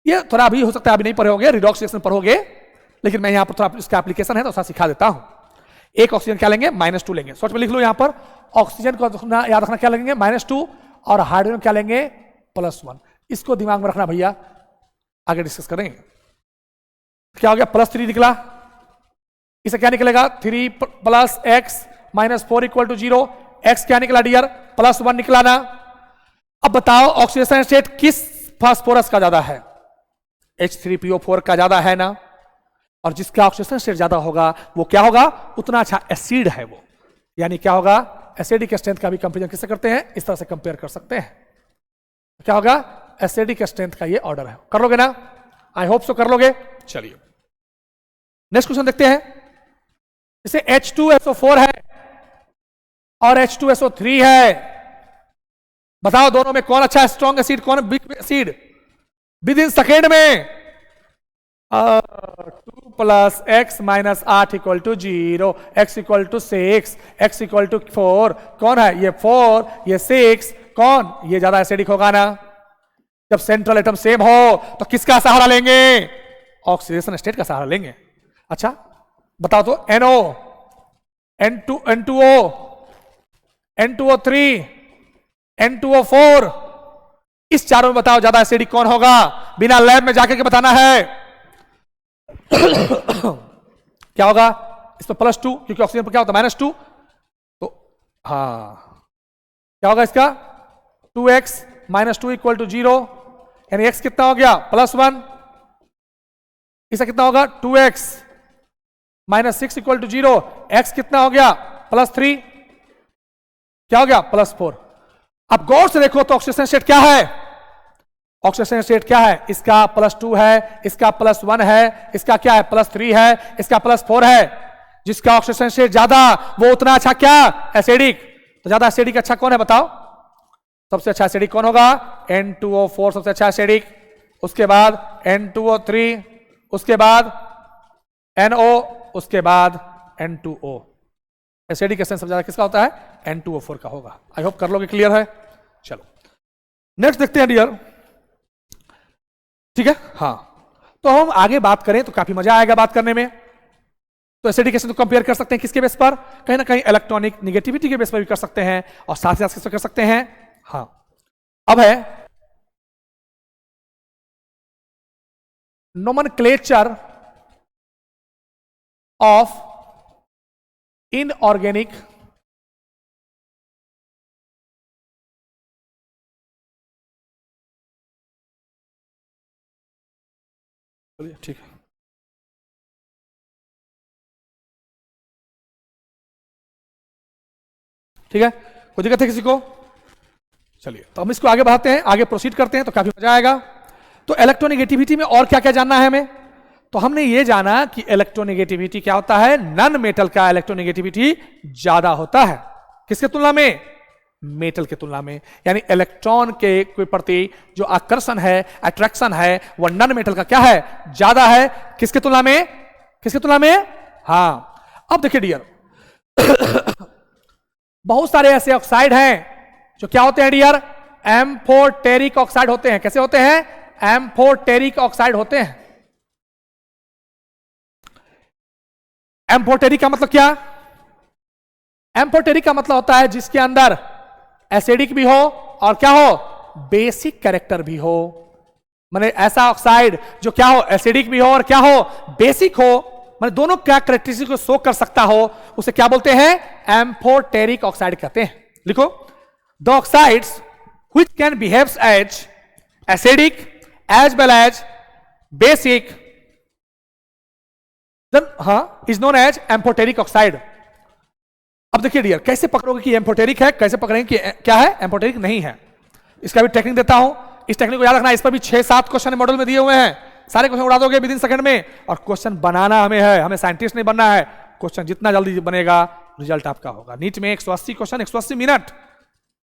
ये थोड़ा अभी हो सकता है अभी नहीं पढ़े होंगे, रिडॉक्स रिएक्शन पढ़ोगे, लेकिन मैं यहां पर थोड़ा इसका एप्लीकेशन है तो उसका सिखा देता हूं। एक ऑक्सीजन क्या लेंगे? -2 लेंगे। शॉर्ट में लिख लो यहां पर, ऑक्सीजन को याद रखना क्या लेंगे? -2, और हाइड्रोजन क्या लेंगे? +1। इसको दिमाग में रखना भैया, आगे डिस्कस करेंगे। क्या हो गया? +3 निकला। इसे क्या निकलेगा? 3 + x - 4 = 0। x क्या निकला डियर? +1 निकला ना। अब बताओ ऑक्सीडेशन स्टेट किस फास्फोरस का ज्यादा है? H3PO4 का ज्यादा है ना। और जिसका ऑक्सीडेशन स्टेट ज्यादा होगा वो क्या होगा? उतना अच्छा एसिड है वो। यानी क्या होगा? एसिडिक स्ट्रेंथ का भी कंपेरिजन किससे करते हैं? इस तरह से कंपेयर कर सकते हैं। क्या होगा? एसिडिक स्ट्रेंथ का ये ऑर्डर है। कर लोगे ना? आई होप सो कर लोगे। चलिए नेक्स्ट क्वेश्चन देखते हैं। जैसे H2SO4 है और H2SO3 है, बताओ दोनों में कौन अच्छा है? स्ट्रॉन्ग एसिड कौन? Weak acid? With in second में 2 + x - 8 = 0, x = 6, x = 4। कौन है? ये 4, ये 6। कौन? ये ज्यादा एसिडिक होगा ना। जब सेंट्रल एटम सेम हो तो किसका सहारा लेंगे? ऑक्सीडेशन स्टेट का सहारा लेंगे। अच्छा बताओ तो, NO, N2O, N2O3, N2O4, इस चारों में बताओ ज्यादा एसिडिक कौन होगा? बिना लैब में जाके के बताना है। क्या होगा? इसमें +2, क्योंकि ऑक्सीजन पर क्या होता है? -2। तो हाँ क्या होगा इसका? 2x - 2 = 0। यानी x कितना हो गया? +1। इसका कितना होगा? 2x - 6 = 0। x कितना हो गया? +3। क्या हो गया? +4। अब गौर से देखो तो ऑक्सीडेशन स्टेट क्या है? ऑक्सीडेशन स्टेट क्या है? इसका +2 है, इसका +1 है, इसका क्या है? +3 है, इसका +4 है। जिसका ऑक्सीडेशन स्टेट ज्यादा वो उतना अच्छा क्या? एसिडिक। तो ज्यादा एसिडिक अच्छा कौन है बताओ? सबसे अच्छा एसिडिक कौन होगा? N2O4 सबसे अच्छा एसिडिक, उसके बाद N2O3, उसके बाद NO, उसके बाद N2O। एसिडिक एसेंस सबसे ज्यादा किसका होता है? N2O4 का होगा। आई होप कर लोगे, क्लियर है। चलो नेक्स्ट देखते हैं डियर, ठीक है। हाँ तो हम आगे बात करें तो काफी मजा आएगा बात करने में। तो एसिडिक एसिड तो कंपेयर कर सकते हैं किसके बेस पर? कहीं ना कहीं इलेक्ट्रॉनिक नेगेटिविटी के बेस पर भी कर सकते हैं, और साथ ही साथ किस पर कर सकते हैं? हाँ अब है नोमेनक्लेचर ऑफ इनऑर्गेनिक ठीक है। ठीक है, कोई दिक्कत है किसी को? चलिए तो हम इसको आगे बढ़ाते हैं, आगे प्रोसीड करते हैं तो काफी मजा आएगा। तो इलेक्ट्रोनेगेटिविटी में और क्या क्या जानना है हमें? तो हमने ये जाना कि इलेक्ट्रोनेगेटिविटी क्या होता है, नन मेटल का इलेक्ट्रोनेगेटिविटी ज्यादा होता है। किसके तुलना में? मेटल के तुलना में। यानी इलेक्ट्रॉन के कोई प्रति जो आकर्षण है, अट्रैक्शन है, वह नन मेटल का क्या है, ज्यादा है। किसके तुलना में? किसके तुलना में? हाँ। अब देखिए डियर, बहुत सारे ऐसे ऑक्साइड हैं जो क्या होते हैं डियर, एम्फोटेरिक ऑक्साइड होते हैं। कैसे होते हैं? एम्फोटेरिक ऑक्साइड होते हैं। एम्फोटेरिक का मतलब क्या? एम्फोटेरिक का मतलब होता है जिसके अंदर एसिडिक भी हो और क्या हो, बेसिक कैरेक्टर भी हो। माने ऐसा ऑक्साइड जो क्या हो, एसिडिक भी हो और क्या हो, बेसिक हो, माने दोनों क्या कैरेक्टरिस्टिक को शो कर सकता हो, उसे क्या बोलते हैं? एम्फोटेरिक ऑक्साइड कहते हैं। लिखो, the oxides which can behaves as acidic as well as basic is known as amphoteric oxide. अब देखिए डियर, कैसे पकड़ोगे कि एम्फोटेरिक है, कैसे पकड़ेंगे कि क्या है, एम्फोटेरिक नहीं है। इसका भी टेक्निक देता हूं। इस टेक्निक को याद रखना। इस पर भी 6-7 क्वेश्चन मॉडल में दिए हुए हैं। सारे क्वेश्चन उड़ा दोगे विद इन सेकंड में। और क्वेश्चन बनाना हमें है, हमें साइंटिस्ट नहीं बनना है। क्वेश्चन जितना जल्दी बनेगा रिजल्ट आपका होगा। नीट में 180 क्वेश्चन 180 मिनट,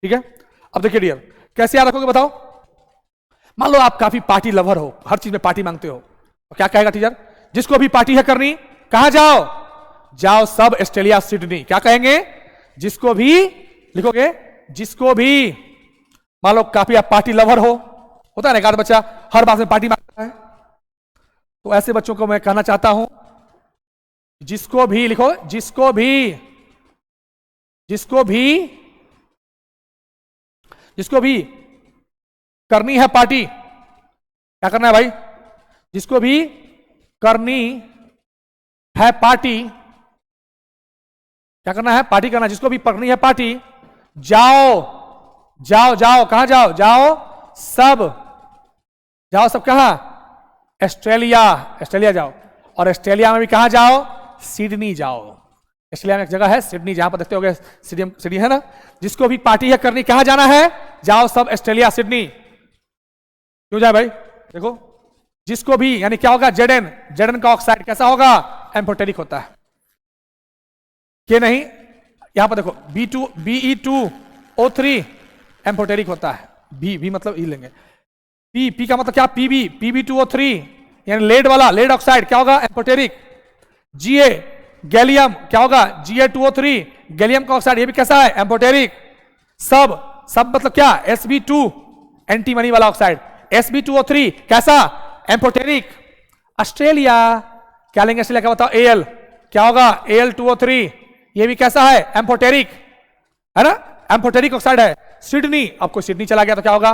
ठीक है। अब देखिए डियर, कैसे याद रखोगे बताओ। मान लो आप काफी पार्टी लवर हो, हर चीज में पार्टी मांगते हो, तो क्या कहेगा टीचर? जिसको भी पार्टी है करनी, कहां जाओ? जाओ सब ऑस्ट्रेलिया सिडनी। क्या कहेंगे? जिसको भी, लिखोगे, जिसको भी। मान लो काफी आप पार्टी लवर हो, होता है ना, एक आध बच्चा हर बात में पार्टी मांगता है, तो ऐसे बच्चों को मैं कहना चाहता हूं, जिसको भी, लिखो, जिसको भी, जिसको भी, जिसको भी करनी है पार्टी, क्या करना है भाई? जिसको भी करनी है पार्टी, क्या करना है? पार्टी करना। जिसको भी करनी है पार्टी, जाओ जाओ जाओ। कहां जाओ? जाओ सब, जाओ सब कहां? ऑस्ट्रेलिया, ऑस्ट्रेलिया जाओ। और ऑस्ट्रेलिया में भी कहां जाओ? सिडनी जाओ। ऑस्ट्रेलिया में एक जगह है सिडनी, जहां पर देखते होगे सिडनी है ना। जिसको भी पार्टी है करनी, कहां जाना है? जाओ सब ऑस्ट्रेलिया सिडनी। क्यों जाए भाई? देखो, जिसको भी यानी क्या होगा? जेडन, जेडन का ऑक्साइड कैसा होगा? एम्फोटेरिक होता है। कि नहीं? यहां पर देखो, Be2O3 एम्फोटेरिक होता है। बी मतलब ई लेंगे। पी का मतलब क्या? Pb2O3 यानी लेड वाला, लेड ऑक्साइड क्या होगा? एम्फोटेरिक। Ga गैलियम क्या होगा? Ga2O3 गैलियम का ऑक्साइड, ये भी कैसा है? एम्फोटेरिक। सब मतलब क्या? Sb2 एंटीमनी वाला ऑक्साइड, Sb2O3 कैसा? एम्फोटेरिक। ऑस्ट्रेलिया क्या लेंगे? ऑस्ट्रेलिया क्या बताओ? Al क्या होगा? Al2O3 ये भी कैसा है? एम्फोटेरिक है ना, एम्फोटेरिक ऑक्साइड है। सिडनी, अब कोई सिडनी चला गया तो क्या होगा?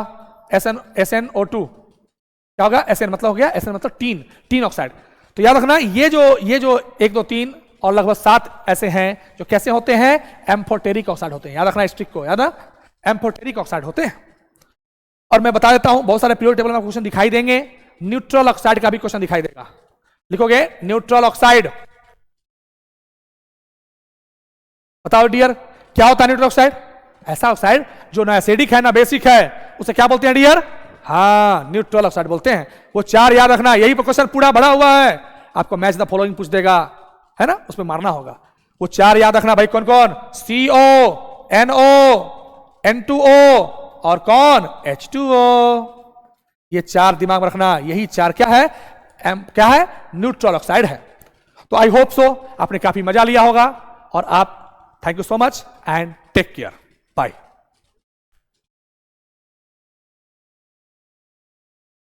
SnO2 क्या होगा? Sn मतलब हो गया, Sn मतलब टीन ऑक्साइड। तो याद रखना, ये जो 1 2 3 और लगभग 7 ऐसे हैं जो कैसे होते हैं? एम्फोटेरिक ऑक्साइड होते हैं। याद रखना, स्ट्रिक को याद ना, एम्फोटेरिक ऑक्साइड होते हैं। और मैं बता देता हूं, बहुत सारे पीरियड टेबल में क्वेश्चन दिखाई देंगे। न्यूट्रल ऑक्साइड का भी क्वेश्चन दिखाई देगा। लिखोगे न्यूट्रल ऑक्साइड। बताओ डियर, क्या होता है न्यूट्रल ऑक्साइड? ऐसा ऑक्साइड जो ना एसिडिक है ना बेसिक है, उसे क्या बोलते हैं डियर? हाँ, न्यूट्रल ऑक्साइड बोलते हैं। वो 4 याद रखना, यही पर क्वेश्चन पूरा भरा हुआ है। आपको मैच द फॉलोइंग पूछ देगा, है ना, उसमें मारना होगा। वो 4 याद रखना भाई। कौन कौन? CO, NO, N2O और कौन? H2O। ये 4 दिमाग में रखना। यही 4 क्या है? क्या है? न्यूट्रल ऑक्साइड है। तो आई होप सो आपने काफी मजा लिया होगा। और आप thank you so much and take care, bye.